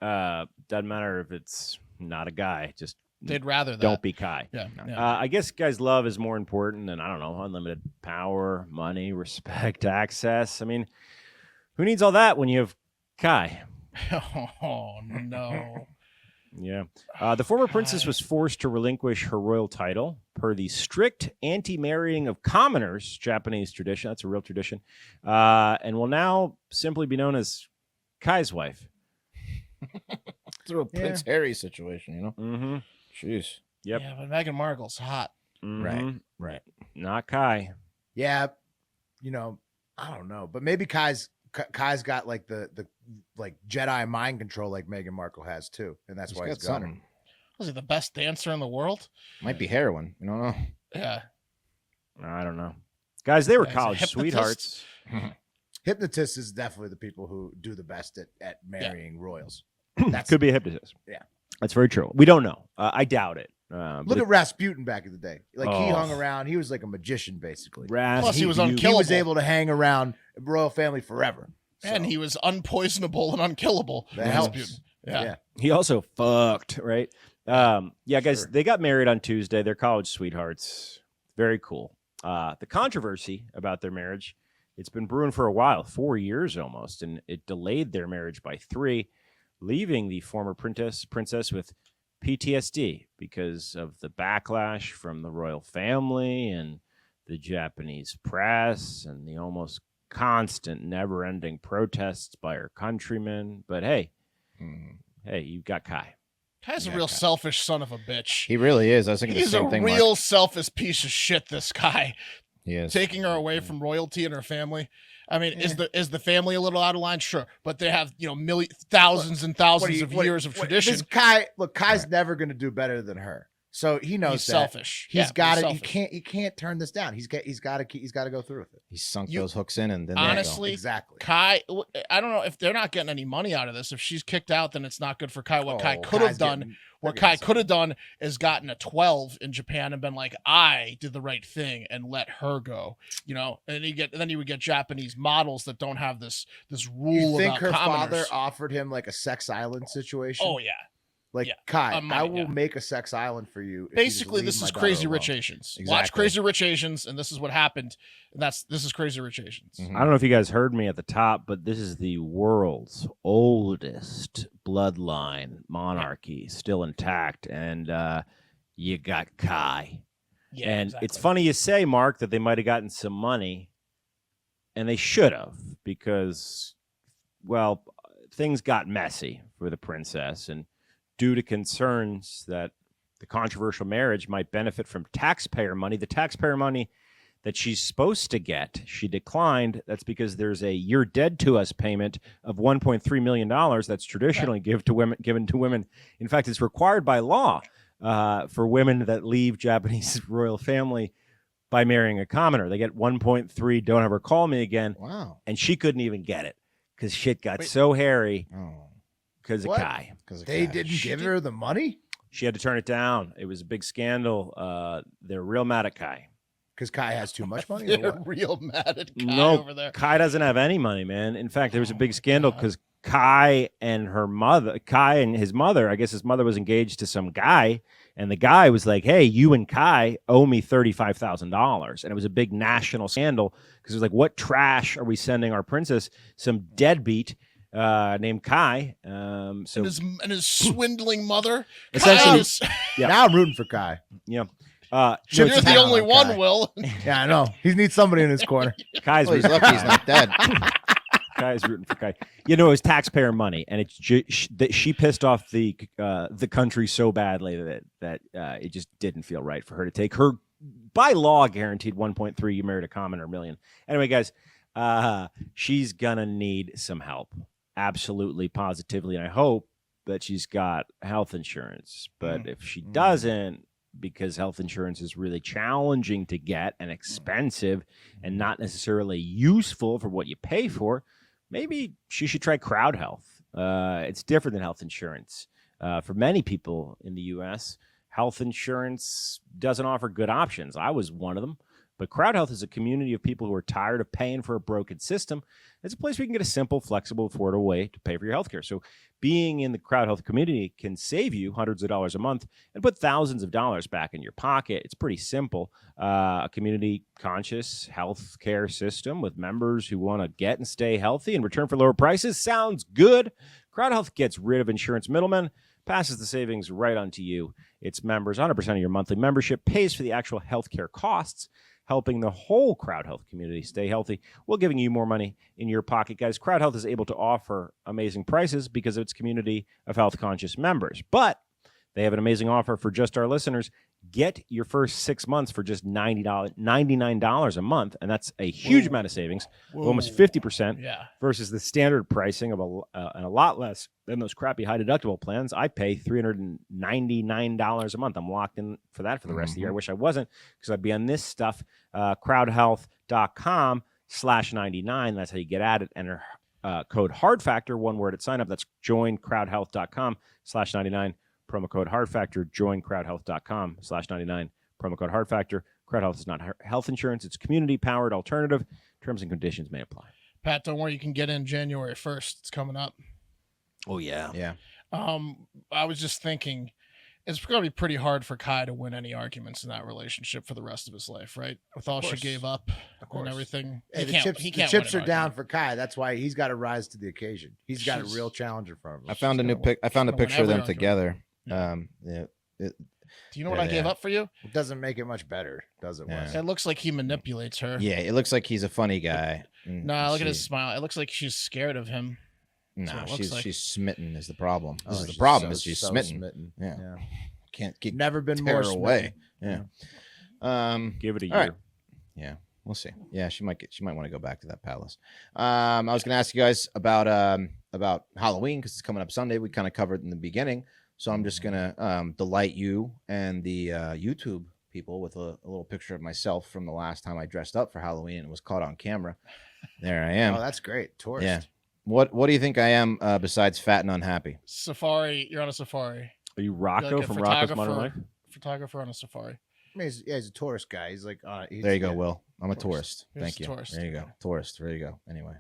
Doesn't matter if it's not a guy. Just they'd rather that. don't be Kai. Yeah. I guess guys' love is more important than, I don't know, unlimited power, money, respect, access. I mean, who needs all that when you have Kai? Oh no. Yeah. The former princess was forced to relinquish her royal title per the strict anti-marrying of commoners Japanese tradition. That's a real tradition. And will now simply be known as Kai's wife. It's a real Prince Harry situation, Mm-hmm. Jeez. Yep. Yeah, but Meghan Markle's hot. Mhm. Right. Not Kai. Yeah. I don't know, but maybe Kai's got like the like Jedi mind control like Meghan Markle has too, and that's why he's got something. her. Was he the best dancer in the world? Might be heroin. You don't know. Yeah. I don't know. Guys, they were Yeah, he's a college hypnotist. sweethearts. Hypnotists is definitely the people who do the best at marrying royals. That's Could be a hypnotist. Yeah. That's very true. We don't know. I doubt it. But Look at Rasputin back in the day. Like he Oh. hung around. He was like a magician, basically. Plus, he was you- unkillable. He was able to hang around the royal family forever. And So, he was unpoisonable and unkillable. That Rasputin. helps. Yeah. He also fucked, right? Yeah, guys, Sure. they got married on Tuesday. They're college sweethearts. Very cool. The controversy about their marriage, it's been brewing for a while, 4 years almost, and it delayed their marriage by 3, leaving the former princess with PTSD because of the backlash from the royal family and the Japanese press and the almost constant, never-ending protests by her countrymen. But hey, you've got Kai. Kai's a real selfish son of a bitch. He really is. I was thinking He's the same a thing. real Mark. selfish piece of shit, this guy. He is. Taking her away from royalty and her family. I mean, is the family a little out of line? Sure. But they have, thousands and thousands of years of tradition. Kai's never going to do better than her. So he knows He's that. selfish. He's got it. selfish. He can't turn this down. He's got to go through with it. He sunk those hooks in, and then Honestly, Exactly. Kai, I don't know if they're not getting any money out of this. If she's kicked out, then it's not good for Kai. What Kai could have done, is gotten a 12 in Japan and been like, I did the right thing and let her go. And then you would get Japanese models that don't have this rule You think about her commoners. father offered him like a sex island situation? Oh yeah. Like, yeah. Kai, Money, I will yeah. make a sex island for you. if you just Basically, leave this my is daughter Crazy alone. Rich Asians. Watch Exactly. Crazy Rich Asians, and this is what happened. And this is Crazy Rich Asians. Mhm. I don't know if you guys heard me at the top, but this is the world's oldest bloodline monarchy, still intact, and you got Kai. Yeah, And exactly. it's funny you say, Mark, that they might have gotten some money, and they should have, because, well, things got messy for the princess, and due to concerns that the controversial marriage might benefit from taxpayer money, the taxpayer money that she's supposed to get, she declined. That's because there's a "you're dead to us" payment of $1.3 million that's traditionally given to women. In fact, it's required by law for women that leave Japanese royal family by marrying a commoner. They get 1.3, don't ever call me again. Wow. And she couldn't even get it because shit got Wait. so hairy Oh. because of What? Kai. They didn't give her the money She had to turn it down. It was a big scandal. They're real mad at Kai. because Kai has too much money. Or They're what? real mad at Kai No, over there. Kai doesn't have any money, man. In fact, there was a big scandal because Kai and his mother, I guess his mother was engaged to some guy, and the guy was like, "Hey, you and Kai owe me $35,000," and it was a big national scandal because it was like, "What trash are we sending our princess? Some deadbeat named Kai." So And his swindling mother. Essentially- Kai's- Yeah. Now I'm rooting for Kai. yeah, You're it's the down only on one, Kai. Will. Yeah, I know. He needs somebody in his corner. Kai's Well, he's rooting for lucky he's Kai. not dead. Kai's rooting for Kai. You know, it's taxpayer money, and it's that she pissed off the country so badly that it just didn't feel right for her to take her by law guaranteed 1.3. You married a commoner million. Anyway, guys, she's gonna need some help, absolutely, positively, and I hope that she's got health insurance. But if she doesn't, because health insurance is really challenging to get and expensive and not necessarily useful for what you pay for, maybe she should try Crowd Health. It's different than health insurance. For many people in the U.S., health insurance doesn't offer good options. I was one of them. But Crowd Health is a community of people who are tired of paying for a broken system. It's a place where you can get a simple, flexible, affordable way to pay for your healthcare. So being in the Crowd Health community can save you hundreds of dollars a month and put thousands of dollars back in your pocket. It's pretty simple. A community-conscious healthcare system with members who want to get and stay healthy in return for lower prices. Sounds good. Crowd Health gets rid of insurance middlemen, passes the savings right on to you. Its members, 100% of your monthly membership, pays for the actual healthcare costs, helping the whole Crowd Health community stay healthy while giving you more money in your pocket. Guys, Crowd Health is able to offer amazing prices because of its community of health-conscious members. But they have an amazing offer for just our listeners. Get your first 6 months for just $99 a month, and that's a huge amount of savings, almost 50% versus the standard pricing of and a lot less than those crappy high-deductible plans. I pay $399 a month. I'm locked in for that for the rest of the year. I wish I wasn't, because I'd be on this stuff, crowdhealth.com/99. That's how you get at it. Enter code HARDFACTOR, one word at sign up. That's joincrowdhealth.com/99. Promo code HARDFACTOR, joincrowdhealth.com/99. Promo code HARDFACTOR. Crowd Health is not health insurance. It's community-powered alternative. Terms and conditions may apply. Pat, don't worry. You can get in January 1st. It's coming up. Oh, yeah. Yeah. I was just thinking, it's going to be pretty hard for Kai to win any arguments in that relationship for the rest of his life, right? With all she gave up and everything. Hey, He the can't chips win are an down argument. for Kai. That's why he's got to rise to the occasion. He's got a real challenger for him. I found a new pic. I found a gonna win picture of them every together. Yeah. It, Do you know what I gave up for you? It doesn't make it much better, does it? Yeah. Wes? It looks like he manipulates her. yeah, it looks like he's a funny guy. Nah, look at his smile. It looks like she's scared of him. No, That's what it looks like. she's smitten is the problem. This is the she's problem so- is she's so smitten. Yeah. Can't get Never been tear more her away. smitten. Yeah. Give it a year. All right. Yeah, we'll see. Yeah, she might want to go back to that palace. I was going to ask you guys about Halloween because it's coming up Sunday. We kind of covered in the beginning, so I'm just gonna delight you and the YouTube people with a little picture of myself from the last time I dressed up for Halloween and it was caught on camera. There I am. Oh, that's great. Tourist. Yeah. What do you think I am besides fat and unhappy? Safari. You're on a safari. Are you You're Rocco like a from Rocco's Modern Life? photographer on a safari. I mean, he's a tourist guy. He's like, There you go, Will. I'm a tourist. He's Thank a you. tourist. There you go. Tourist. There you go. Anyway,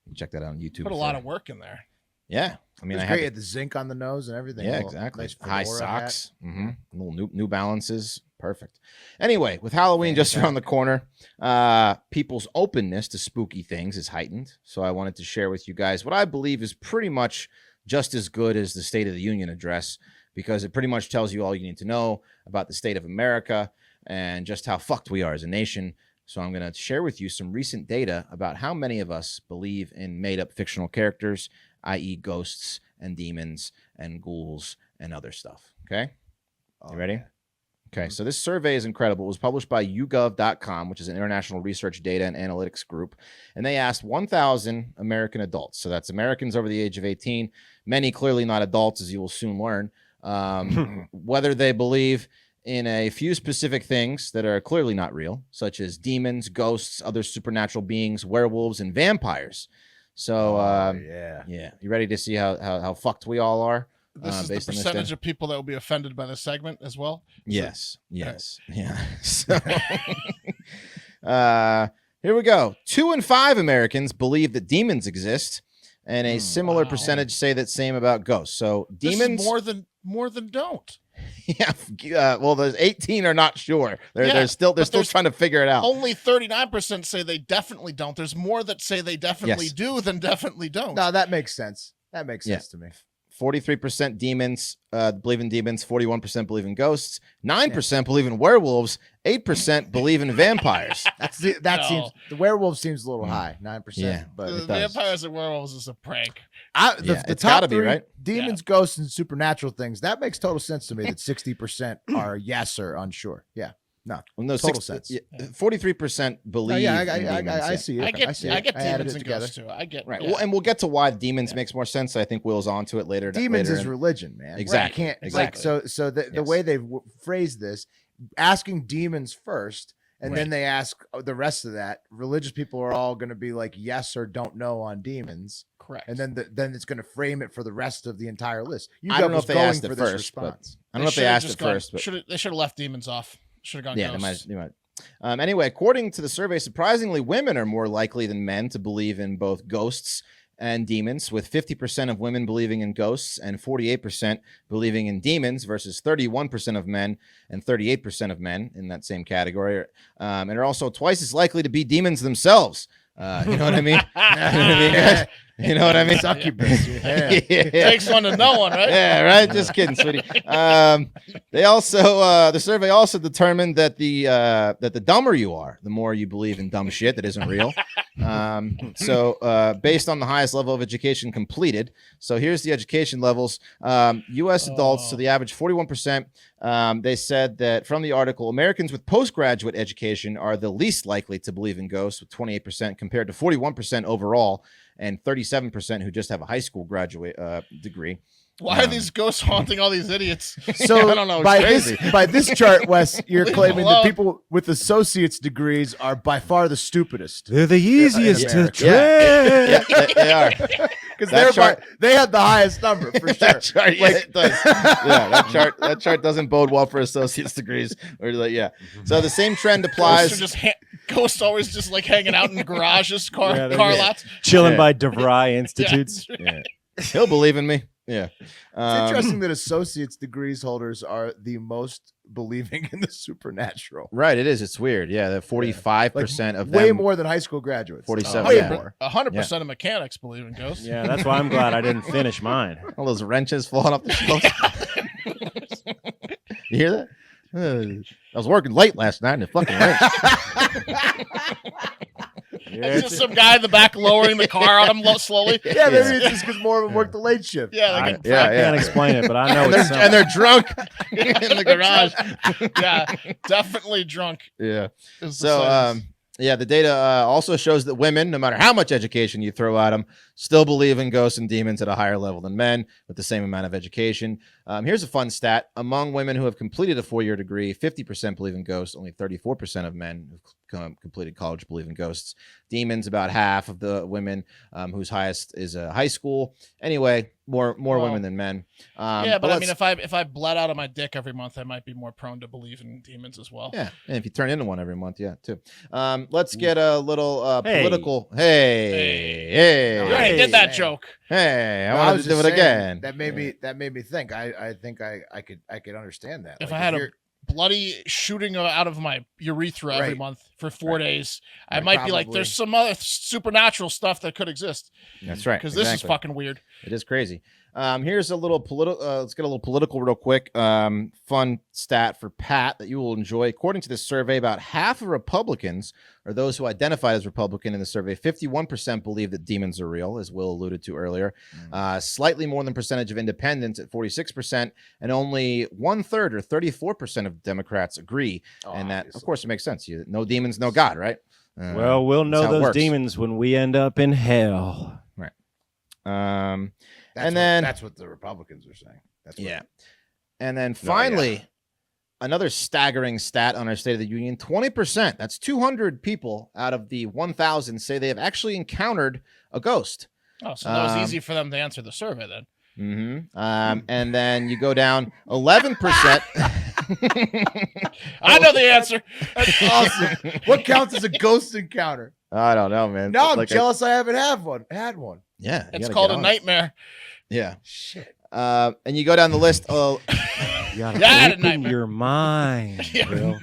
you can check that out on YouTube. Put a lot of work in there. Yeah. I mean, He's I great. had He had the zinc on the nose and everything. Yeah, Little exactly. nice High fedora hat. socks. Little New Balances. Perfect. Anyway, with Halloween just around the corner, people's openness to spooky things is heightened. So I wanted to share with you guys what I believe is pretty much just as good as the State of the Union address, because it pretty much tells you all you need to know about the state of America and just how fucked we are as a nation. So I'm going to share with you some recent data about how many of us believe in made-up fictional characters, i.e. ghosts and demons and ghouls and other stuff. Okay? You ready? Okay, so this survey is incredible. It was published by YouGov.com, which is an international research data and analytics group. And they asked 1,000 American adults. So that's Americans over the age of 18, many clearly not adults, as you will soon learn, whether they believe in a few specific things that are clearly not real, such as demons, ghosts, other supernatural beings, werewolves, and vampires. So, yeah. you ready to see how fucked we all are? This is the based on this percentage data? of people that will be offended by this segment as well. Yes. Yeah. So, here we go. 2 in 5 Americans believe that demons exist, and a similar percentage say that same about ghosts. So demons This is more than don't. Yeah. Well, there's 18 are not sure. They're still trying to figure it out. Only 39% say they definitely don't. There's more that say they definitely Yes. do than definitely don't. No, that makes sense. That makes sense to me. 43% demons believe in demons, 41% believe in ghosts, 9% believe in werewolves, 8% believe in vampires. Seems the werewolf seems a little high, 9%. Yeah, but The vampires and werewolves is a prank. the it's top gotta be, three, right? demons, ghosts, and supernatural things. That makes total sense to me. That 60% are yes or unsure. Yeah, no, Well, no, total sense. 43% believe. I in demons, I yeah. see it. I get see it. I added demons it and together. ghosts too. I get Right. yeah. Well, and we'll get to why demons makes more sense. I think Will's onto it later. Demons later is in- religion, man. Exactly. You can't, Exactly. Like, so the Yes. way they've phrased this, asking demons first, and then they ask the rest of that. Religious people are all going to be like yes or don't know on demons, Correct. and then it's going to frame it for the rest of the entire list. I don't know if they asked it for this first, but response. I don't know if they asked it first, but they should have left demons off. Should have gone yeah, ghosts. they might. Anyway, according to the survey, surprisingly, women are more likely than men to believe in both ghosts and demons, with 50% of women believing in ghosts and 48% believing in demons versus 31% of men and 38% of men in that same category, and are also twice as likely to be demons themselves. You know what I mean? You know what I mean? Succubus. Yeah. Takes one to know one, right? Yeah, right. Just kidding, sweetie. They also the survey also determined that the dumber you are, the more you believe in dumb shit that isn't real. So based on the highest level of education completed. So here's the education levels. U.S. adults, so the average 41%. They said that from the article, Americans with postgraduate education are the least likely to believe in ghosts, with 28% compared to 41% overall, and 37% who just have a high school graduate degree. Why are these ghosts haunting all these idiots? So I don't know, it's by crazy. this chart, Wes, you're Leave claiming them that alone. people with associates degrees are by far the stupidest They're the easiest to America. trick. Yeah, they are. because chart- they have the highest number for sure. That chart, yeah, it does. Yeah, that chart doesn't bode well for associate's degrees. Or like, yeah. So the same trend Ghosts applies. are just ghosts always just like hanging out in the garages, car Yeah, lots. Chilling Yeah. by DeVry Institutes. Yeah. He'll believe in me. Yeah. It's interesting that associates degrees holders are the most believing in the supernatural. Right, it is. It's weird. Yeah, the 45% of Way them. more than high school graduates. 47, Way yeah. more. 100% of mechanics believe in ghosts. Yeah, that's why I'm glad I didn't finish mine. All those wrenches falling off the shelves. You hear that? I was working late last night and it fucking wrench. It's just some guy in the back lowering the car on him slowly. Yeah, maybe it's just because more of them work the late shift. Yeah, I, like Yeah, I can't explain it, but I know and, it's they're, and something. they're drunk in the garage. yeah, definitely drunk. Yeah. is the So, sightings. yeah, the data also shows that women, no matter how much education you throw at them, still believe in ghosts and demons at a higher level than men with the same amount of education. Here's a fun stat. Among women who have completed a 4-year degree, 50% believe in ghosts. Only 34% of men who've completed college believe in ghosts. Demons, about half of the women whose highest is high school. Anyway, more Well, women than men. yeah, but I mean, let's- if I bled out of my dick every month, I might be more prone to believe in demons as well. Yeah, and if you turn into one every month, yeah, too. Let's get a little Hey. political. Hey. You already did that Hey. joke. Hey, I No, wanted was to do it just saying, again. That made me think. I think I could understand that. If Like, I had a you're- bloody shooting out of my urethra every Right. month for 4 days, I Right, might be like, probably. there's some other supernatural stuff that could exist. That's right. Because this is exactly. fucking weird. It is crazy. Here's a little political. Let's get a little political real quick. Fun stat for Pat that you will enjoy. According to this survey, about half of Republicans, or those who identify as Republican in the survey, 51% believe that demons are real, as Will alluded to earlier. Slightly more than percentage of independents at 46%, and only 1/3 or 34% of Democrats agree. And that, of course, it makes sense. No demons, no God, right? Well, we'll that's know how it those works. demons when we end up in hell. that's what the Republicans are saying. That's what, Yeah. And then finally, another staggering stat on our State of the Union, 20%, that's 200 people out of the 1,000 say they have actually encountered a ghost. Oh, so that was easy for them to answer the survey then. And then you go down 11%. I know the answer. That's awesome. What counts as a ghost encounter? I don't know, man. Now I'm Like jealous I haven't had one. yeah. you It's gotta called get a on it. nightmare. Yeah. Shit. And you go down the list. You gotta Yeah, I had a open nightmare. your mind, bro.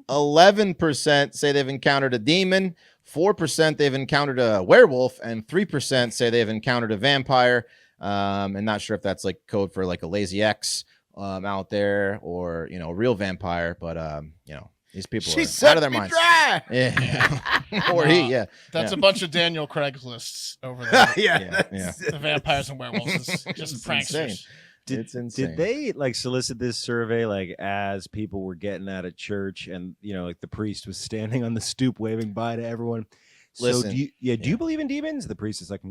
11% say they've encountered a demon, 4% they've encountered a werewolf, and 3% say they've encountered a vampire. and not sure if that's like code for like a lazy X out there or a real vampire, but these people She are out of their sucked me minds. dry. Yeah, or he, yeah, That's yeah. a bunch of Daniel Craigslists over there. Yeah. The vampires and werewolves is just It's pranksters. insane. It's insane. Did they like solicit this survey like as people were getting out of church and like the priest was standing on the stoop waving bye to everyone? Listen, so do you believe in demons? The priest is like,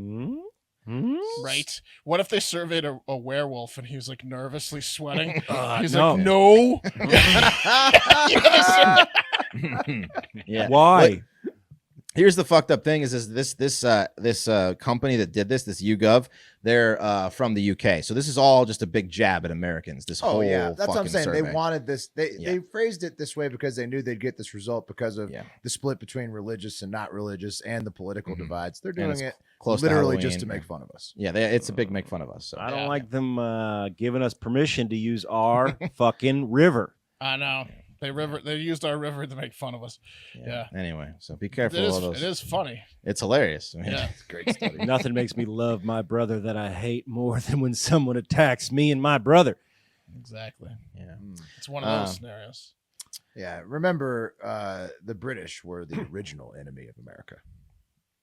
Right. What if they surveyed a werewolf and he was like nervously sweating? He's no. like, no. Yeah. Why? Here's the fucked up thing: is this company that did this YouGov, they're from the UK, so this is all just a big jab at Americans. This whole That's what I'm fucking saying. survey. They wanted this. They phrased it this way because they knew they'd get this result because of the split between religious and not religious and the political divides. They're doing it close to literally just to Halloween. make fun of us. Yeah, it's a big make fun of us. So I don't like them giving us permission to use our fucking river. I know. They used our river to make fun of us. Yeah. Anyway, so be careful of those. It is funny. It's hilarious. I mean, Yeah. it's a great study. Nothing makes me love my brother that I hate more than when someone attacks me and my brother. Exactly. Yeah. It's one of those scenarios. Yeah. Remember, the British were the original enemy of America.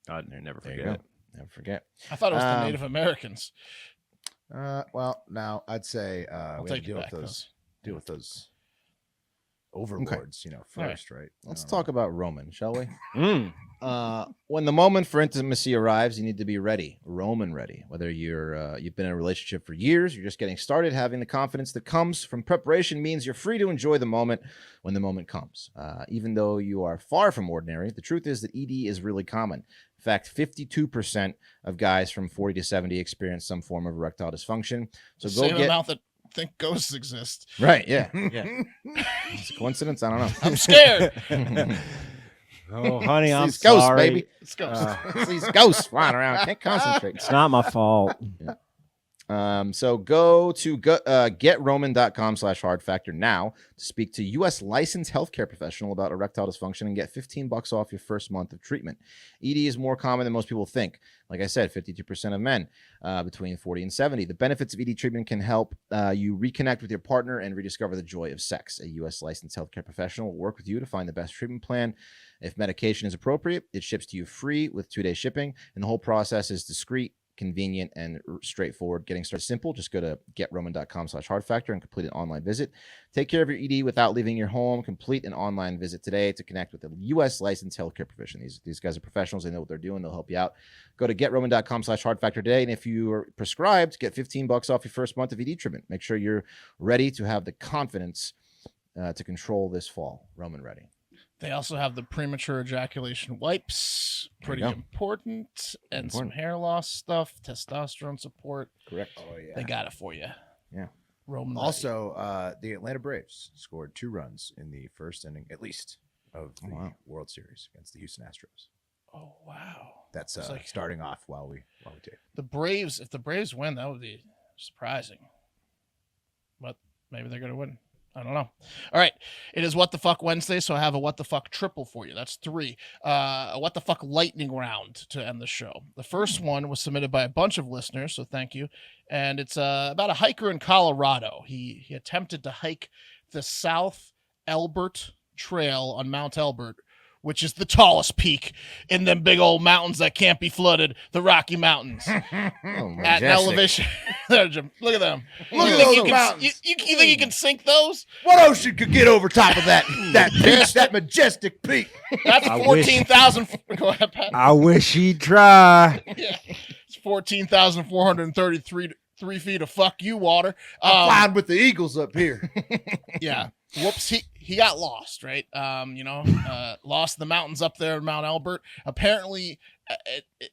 I'd never There you forget go. it. Never forget. I thought it was the Native Americans. Well, now I'd say I'll we have take to it back. deal with those overlords, first, right? Let's talk about Roman, shall we? Mm. When the moment for intimacy arrives, you need to be ready, Roman ready. Whether you've been in a relationship for years, you're just getting started, having the confidence that comes from preparation means you're free to enjoy the moment when the moment comes. Even though you are far from ordinary, the truth is that ED is really common. In fact, 52% of guys from 40 to 70 experience some form of erectile dysfunction. So go Same get amount that think ghosts exist. right. Yeah, yeah. It's a coincidence. I don't know. I'm scared. Oh, honey, I'm These ghosts, sorry. baby. It's ghosts. It's these ghosts flying around. Can't concentrate. It's not my fault. So go to getroman.com/hard factor now to speak to U.S. licensed healthcare professional about erectile dysfunction and get $15 off your first month of treatment. ED is more common than most people think. Like I said, 52% of men between 40 and 70. The benefits of ED treatment can help you reconnect with your partner and rediscover the joy of sex. A U.S. licensed healthcare professional will work with you to find the best treatment plan. If medication is appropriate, it ships to you free with 2-day shipping, and the whole process is discreet, convenient, and straightforward. Getting started simple. Just go to getroman.com/hard factor and complete an online visit. Take care of your ED without leaving your home. Complete an online visit today to connect with a U.S. licensed healthcare professional. These guys are professionals. They know what they're doing. They'll help you out. Go to getroman.com/hard factor today. And if you are prescribed, get $15 off your first month of ED treatment. Make sure you're ready to have the confidence to control this fall. Roman ready. They also have the premature ejaculation wipes, pretty go. important, and some hair loss stuff, testosterone support. Correct. Oh yeah. They got it for you. Yeah. Roman. Also, the Atlanta Braves scored 2 runs in the first inning, at least, of the World Series against the Houston Astros. Oh wow. That's It's like- starting off while we tape. The Braves, if the Braves win, that would be surprising. But maybe they're going to win. I don't know. All right. It is What the Fuck Wednesday, so I have a What the Fuck triple for you. That's 3. A What the Fuck lightning round to end the show. The first one was submitted by a bunch of listeners, so thank you. And it's about a hiker in Colorado. He attempted to hike the South Elbert Trail on Mount Elbert, which is the tallest peak in them big old mountains that can't be flooded, the Rocky Mountains. At an elevation. There, Jim. Look at them. Look You at think those you mountains. you think you can sink those? What ocean could get over top of that peak, that majestic peak? That's I 14,000. Go ahead, Pat. I wish he'd try. Yeah. It's 14,433 feet of fuck you water. I'm flying with the Eagles up here. Yeah. Whoops. He got lost, right? Lost in the mountains up there in Mount Elbert. Apparently,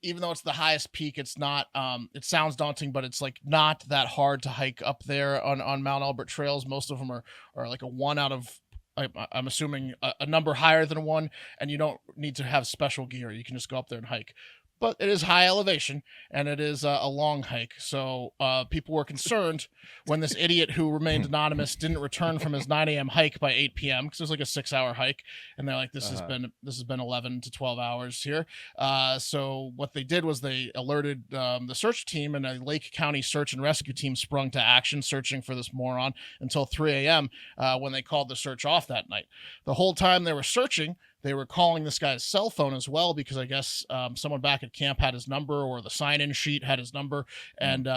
even though it's the highest peak, it's not, it sounds daunting, but it's like not that hard to hike up there on Mount Elbert trails. Most of them are like a 1 out of, I'm assuming a number higher than 1, and you don't need to have special gear. You can just go up there and hike. but it is high elevation and it is a long hike. So people were concerned when this idiot who remained anonymous didn't return from his 9 a.m. hike by 8 p.m. because it was like a 6-hour hike, and they're like, this has been 11 to 12 hours here. So what they did was they alerted the search team, and a Lake County search and rescue team sprung to action, searching for this moron until 3 a.m. When they called the search off that night. The whole time they were searching, they were calling this guy's cell phone as well, because I guess someone back at camp had his number, or the sign-in sheet had his number. And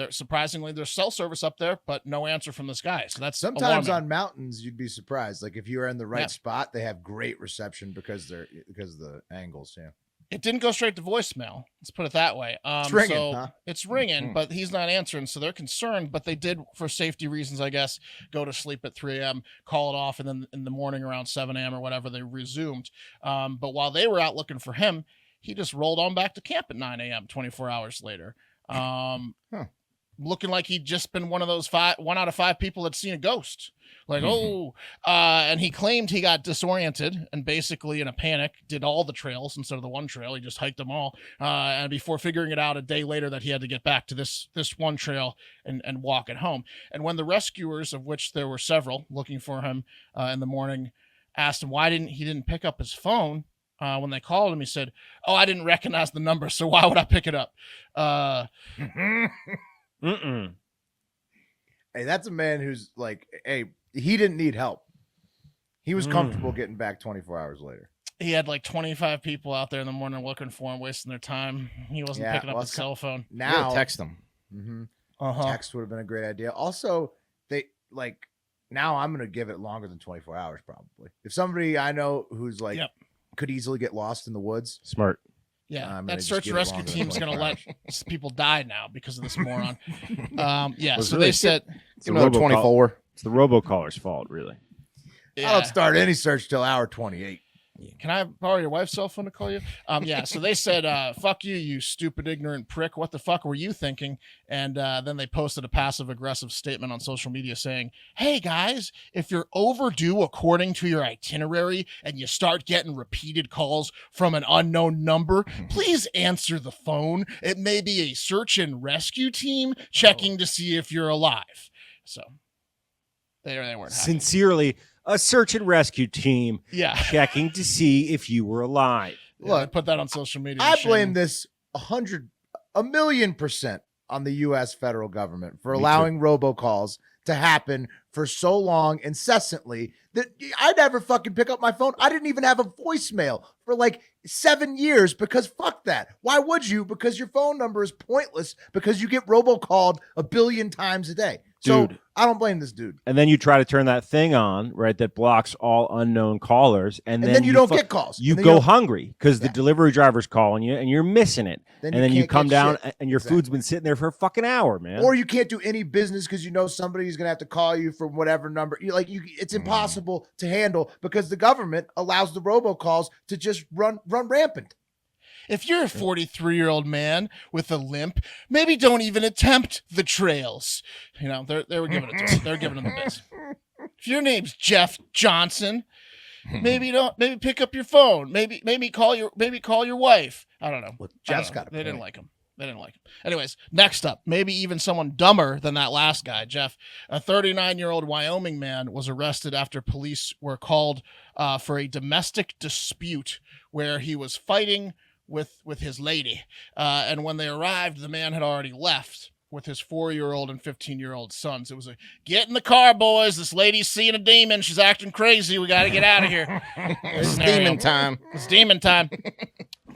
surprisingly, there's cell service up there, but no answer from this guy. So that's sometimes alarming. on mountains, you'd be surprised. Like if you are in the right spot, they have great reception because of the angles. Yeah. It didn't go straight to voicemail. Let's put it that way. It's ringing, so huh? It's ringing, but he's not answering. So they're concerned, but they did, for safety reasons, I guess, go to sleep at 3 a.m., call it off, and then in the morning around 7 a.m. or whatever, they resumed. But while they were out looking for him, he just rolled on back to camp at 9 a.m., 24 hours later. Looking like he'd just been one of those 1 out of 5 people that'd seen a ghost. Like, and he claimed he got disoriented and basically in a panic did all the trails instead of the one trail. He just hiked them all. And before figuring it out a day later that he had to get back to this one trail and walk it home. And when the rescuers, of which there were several looking for him in the morning, asked him why he didn't pick up his phone, when they called him, he said, "Oh, I didn't recognize the number, so why would I pick it up?" Hey, that's a man who's like, hey, he didn't need help. He was comfortable getting back 24 hours later. He had like 25 people out there in the morning looking for him, wasting their time. He wasn't picking up his cell phone. Now text him. Text would have been a great idea. Also, now I'm going to give it longer than 24 hours probably. If somebody I know who's like could easily get lost in the woods. Smart. Yeah, that search and rescue team's going to let people die now because of this moron. So they said it's another 24. It's the robocaller's fault, really. I don't start any search till hour 28. Can I borrow your wife's cell phone to call you? So they said, fuck you, you stupid, ignorant prick. What the fuck were you thinking? And then they posted a passive-aggressive statement on social media saying, hey, guys, if you're overdue according to your itinerary and you start getting repeated calls from an unknown number, please answer the phone. It may be a search and rescue team checking to see if you're alive. So they weren't happy. Sincerely, a search and rescue team checking to see if you were alive. Look, put that on social media. I blame this 1,000,000% on the U.S. federal government for allowing robocalls to happen for so long, incessantly, that I never fucking pick up my phone. I didn't even have a voicemail for like 7 years because fuck that. Why would you? Because your phone number is pointless because you get robocalled 1 billion times a day. So Dude. I don't blame this dude. And then you try to turn that thing on, right, that blocks all unknown callers. And then you don't get calls. You go hungry because the delivery driver's calling you and you're missing it. And then you come down and your food's been sitting there for a fucking hour, man. Or you can't do any business because you know somebody's going to have to call you from whatever number. It's impossible to handle because the government allows the robocalls to just run rampant. If you're a 43-year-old man with a limp, maybe don't even attempt the trails. They were giving it to him. They're giving him the biz. If your name's Jeff Johnson, maybe pick up your phone. Maybe call your wife. I don't know. Well, Jeff's got. They didn't like him. Anyways, next up, maybe even someone dumber than that last guy, Jeff. A 39-year-old Wyoming man was arrested after police were called for a domestic dispute where he was fighting with his lady. And when they arrived, the man had already left with his 4-year-old and 15-year-old sons. It was get in the car, boys. This lady's seeing a demon. She's acting crazy. We got to get out of here. It's demon time. It's demon time.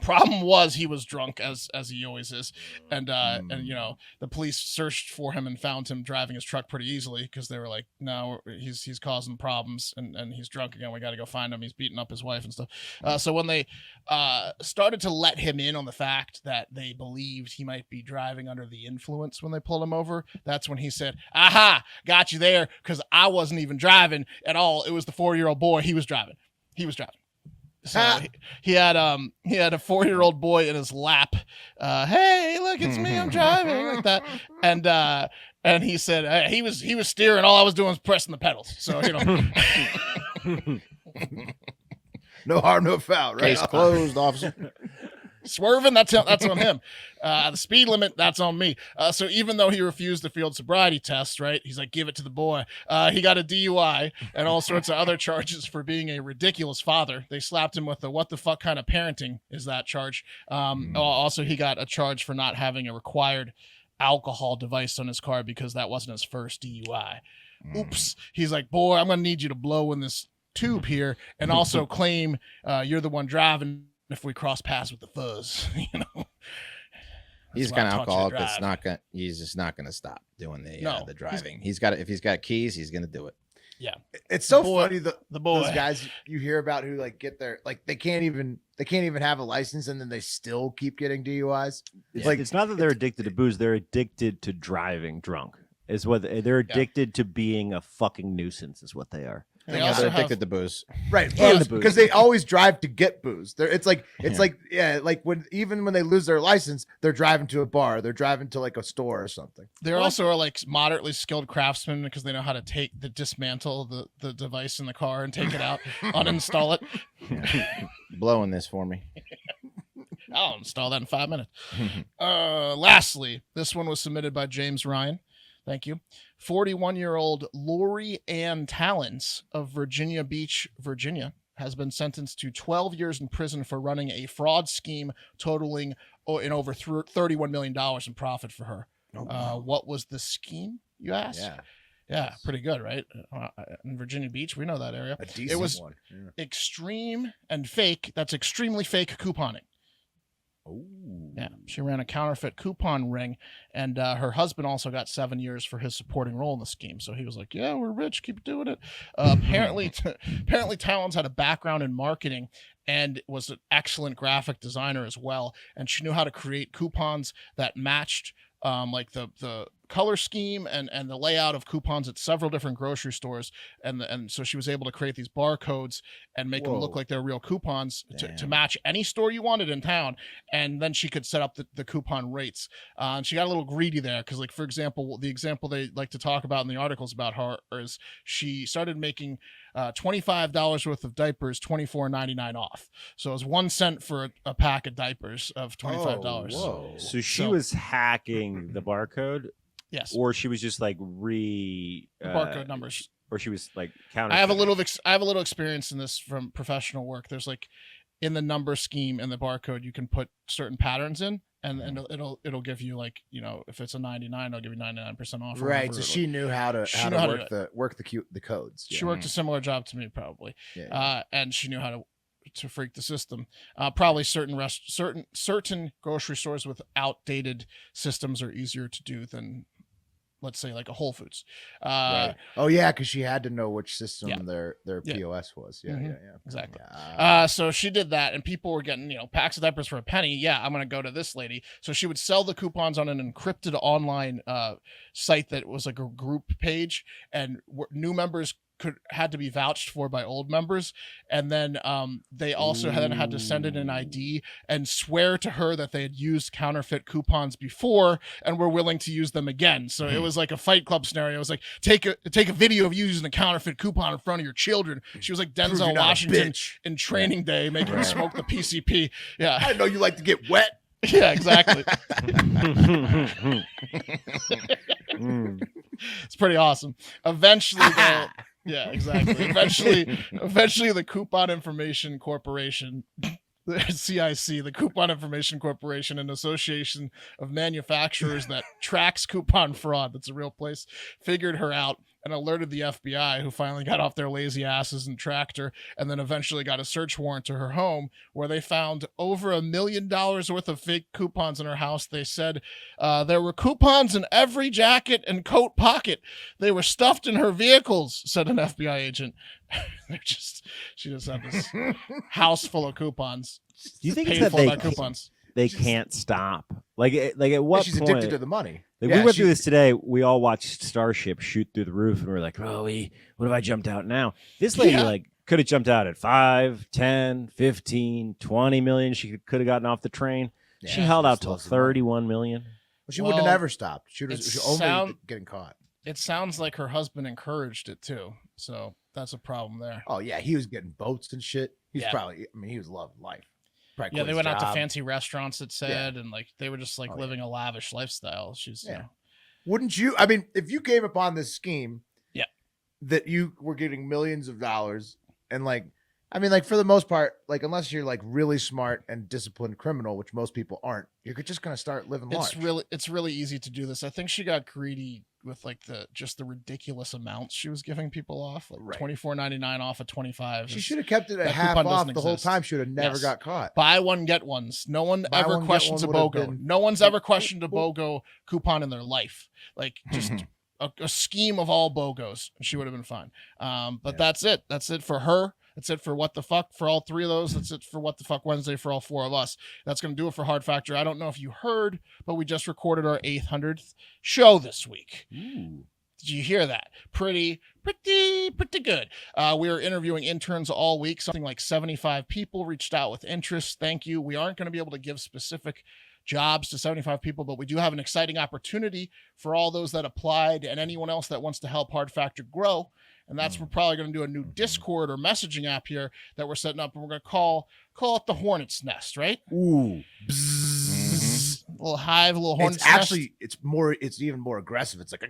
Problem was he was drunk as he always is, and the police searched for him and found him driving his truck pretty easily because they were like, no, he's causing problems and he's drunk again. We got to go find him. He's beating up his wife and stuff. So when they started to let him in on the fact that they believed he might be driving under the influence when they pulled him over, that's when he said, "Aha, got you there," because I wasn't even driving at all. It was the 4-year-old boy. He was driving. So he had a 4-year-old boy in his lap. Hey, look, it's me. I'm driving like that. And he said he was steering. All I was doing was pressing the pedals. So no harm, no foul. Right? Case closed, officer. Swerving, that's on him. The speed limit, that's on me. So even though he refused the field sobriety test, right? He's like, give it to the boy. He got a DUI and all sorts of other charges for being a ridiculous father. They slapped him with the what the fuck kind of parenting is that charge. Also, he got a charge for not having a required alcohol device on his car because that wasn't his first DUI. Oops. He's like, boy, I'm going to need you to blow in this tube here and also claim you're the one driving if we cross paths with the fuzz. You know, he's kind of alcoholic that's not gonna, he's just not gonna stop doing the driving. If he's got keys, he's gonna do it. Yeah, it's so funny the boy. Those guys you hear about who like get their like they can't even have a license and then they still keep getting DUIs. It's like it's not that they're addicted to booze; they're addicted to driving drunk. Is what they're addicted to being a fucking nuisance. Is what they are. They're addicted to booze, right? Because they always drive to get booze. It's like when they lose their license, they're driving to a bar, they're driving to like a store or something. They're also are like moderately skilled craftsmen because they know how to dismantle the device in the car and take it out, uninstall it. Blowing this for me. I'll install that in 5 minutes. Lastly, this one was submitted by James Ryan. Thank you. 41-year-old Lori Ann Tallons of Virginia Beach, Virginia, has been sentenced to 12 years in prison for running a fraud scheme totaling in over $31 million in profit for her. What was the scheme, you ask? Yeah, pretty good, right? In Virginia Beach, we know that area. A decent it was one. Yeah. Extreme and fake. That's extremely fake couponing. Oh, yeah. She ran a counterfeit coupon ring, and her husband also got 7 years for his supporting role in the scheme. So he was like, "Yeah, we're rich, keep doing it." Apparently, Tallons had a background in marketing and was an excellent graphic designer as well. And she knew how to create coupons that matched like the color scheme and the layout of coupons at several different grocery stores. And so she was able to create these barcodes and make them look like they're real coupons to match any store you wanted in town. And then she could set up the coupon rates. And she got a little greedy there because, like, for example, the example they like to talk about in the articles about her is she started making $25 worth of diapers, $24.99 off. So it was 1 cent for a pack of diapers of $25. So she was hacking the barcode. Yes. Or she was just like barcode numbers. Or she was like counting. I have a little experience in this from professional work. There's like in the number scheme and the barcode, you can put certain patterns in, and it'll give you, like, you know, if it's a 99, it'll give you 99% off. Right. So she knew how to work the codes. She worked a similar job to me probably. And she knew how to freak the system. Probably certain grocery stores with outdated systems are easier to do than, let's say, like a Whole Foods. Right. Oh yeah, because she had to know which system their POS was. Yeah, exactly. So she did that, and people were getting, you know, packs of diapers for a penny. Yeah, I'm gonna go to this lady. So she would sell the coupons on an encrypted online site that was like a group page, and new members had to be vouched for by old members, and then they also had to send in an ID and swear to her that they had used counterfeit coupons before and were willing to use them again. So it was like a Fight Club scenario. It was like take a video of you using a counterfeit coupon in front of your children. She was like Denzel Washington in Training Day, making you smoke the PCP. Yeah, I know you like to get wet. Yeah, exactly. It's pretty awesome. Eventually, though. Yeah, exactly. Eventually, the Coupon Information Corporation, the CIC, the Coupon Information Corporation, an association of manufacturers that tracks coupon fraud, that's a real place, figured her out and alerted the FBI, who finally got off their lazy asses and tracked her, and then eventually got a search warrant to her home, where they found over $1 million worth of fake coupons in her house. They said there were coupons in every jacket and coat pocket. They were stuffed in her vehicles, said an FBI agent. She just had this house full of coupons. Do you think it's that coupons? They can't stop? Like at what she's point? Addicted to the money. Like, we went through this today. We all watched Starship shoot through the roof, and we are like, "Oh, what if I jumped out now?" This lady like could have jumped out at 5, 10, 15, 20 million. She could have gotten off the train. Yeah, she held out till 31 million. Well, she would have never stopped. She was only getting caught. It sounds like her husband encouraged it too, so that's a problem there. Oh yeah, he was getting boats and shit. He's probably. I mean, he was loving life. Probably Yeah, quit they his went out to job. fancy restaurants, it said, and like they were just like living a lavish lifestyle. She's, you know. Wouldn't you? I mean, if you came upon this scheme, Yeah. that you were getting millions of dollars, and like, I mean, like for the most part, like unless you're like really smart and disciplined criminal, which most people aren't, you're just gonna start living large. It's really easy to do this. I think she got greedy with like the ridiculous amounts she was giving people off, like Right. $24.99 off of 25. She should have kept it at that half coupon off doesn't the whole exist. time. She would have never Yes. got caught. Buy one, get ones. No one Buy ever one, get questions a one would've BOGO. been- No one's ever questioned a BOGO coupon in their life. Like just a scheme of all BOGOs. She would have been fine. But that's it. That's it for her. That's it for What the Fuck for all three of those. That's it for What the Fuck Wednesday for all four of us. That's going to do it for Hard Factor. I don't know if you heard, but we just recorded our 800th show this week. Ooh. Did you hear that? Pretty good. We were interviewing interns all week. Something like 75 people reached out with interest. Thank you. We aren't going to be able to give specific jobs to 75 people, but we do have an exciting opportunity for all those that applied and anyone else that wants to help Hard Factor grow. And that's we're probably going to do a new Discord or messaging app here that we're setting up, and we're going to call it the Hornet's Nest, right? Ooh, A little hive, a little Hornet's it's Nest. actually it's even more aggressive. It's like a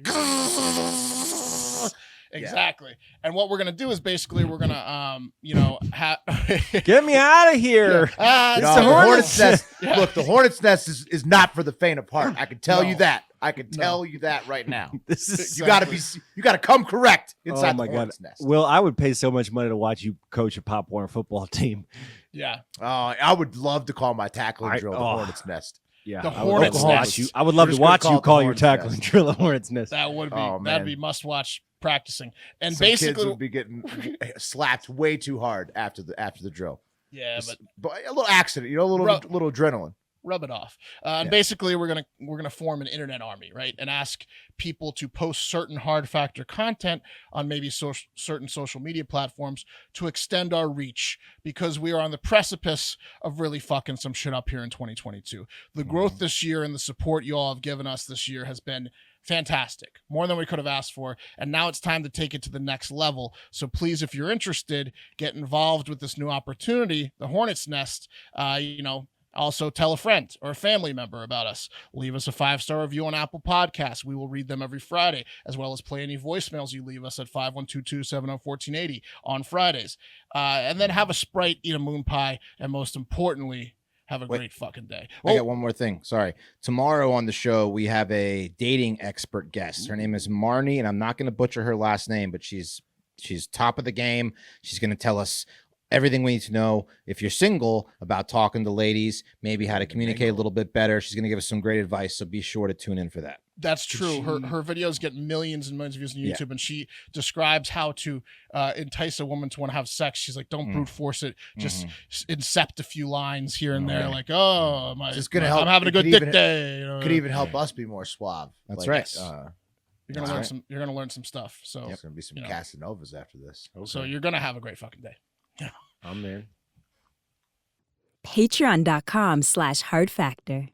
Exactly. And what we're going to do is basically we're going to, have. Get me out of here. Ah, No, it's the the Hornet's Nest. Yeah. Look, the Hornet's Nest is not for the faint of heart. I can tell you No. that. I can tell you that right now. This is You gotta come correct inside oh my the God. Hornet's Nest. Will, I would pay so much money to watch you coach a Pop Warner football team. Yeah. I would love to call my tackling drill the Hornet's Nest. Yeah, The I would love Hornet's to watch Nest. you. I would love We're to just gonna watch call you it the call your Hornet's tackling Nest. drill the Hornet's Nest. That would be Oh, that'd man. be must watch practicing. And Some kids basically would be getting slapped way too hard after the drill. yeah, but But a little accident, a little adrenaline. rub it off. And basically we're gonna form an internet army, right? And ask people to post certain Hard Factor content on maybe certain social media platforms to extend our reach, because we are on the precipice of really fucking some shit up here in 2022. The growth this year and the support you all have given us this year has been fantastic, more than we could have asked for, and now it's time to take it to the next level. So please, if you're interested, get involved with this new opportunity, the Hornet's Nest. Also tell a friend or a family member about us. Leave us a 5-star review on Apple Podcasts. We will read them every Friday, as well as play any voicemails you leave us at 5122-701480 on Fridays. And then have a Sprite, eat a moon pie, and most importantly, have a great fucking day. I got one more thing. Sorry. Tomorrow on the show, we have a dating expert guest. Her name is Marnie, and I'm not going to butcher her last name, but she's top of the game. She's going to tell us everything we need to know if you're single about talking to ladies, maybe how to communicate a little bit better. She's going to give us some great advice, so be sure to tune in for that. That's true. Her videos get millions and millions of views on YouTube, and she describes how to entice a woman to want to have sex. She's like, don't brute force it. Just incept a few lines here and there, like, oh, It's gonna help. I'm having a It good could dick even- day. Could even help us be more suave. That's right. You're gonna learn some. You're gonna learn some stuff. So, There's gonna be some you know. Casanovas after this. so you're gonna have a great fucking day. I'm there. Patreon.com/hardfactor.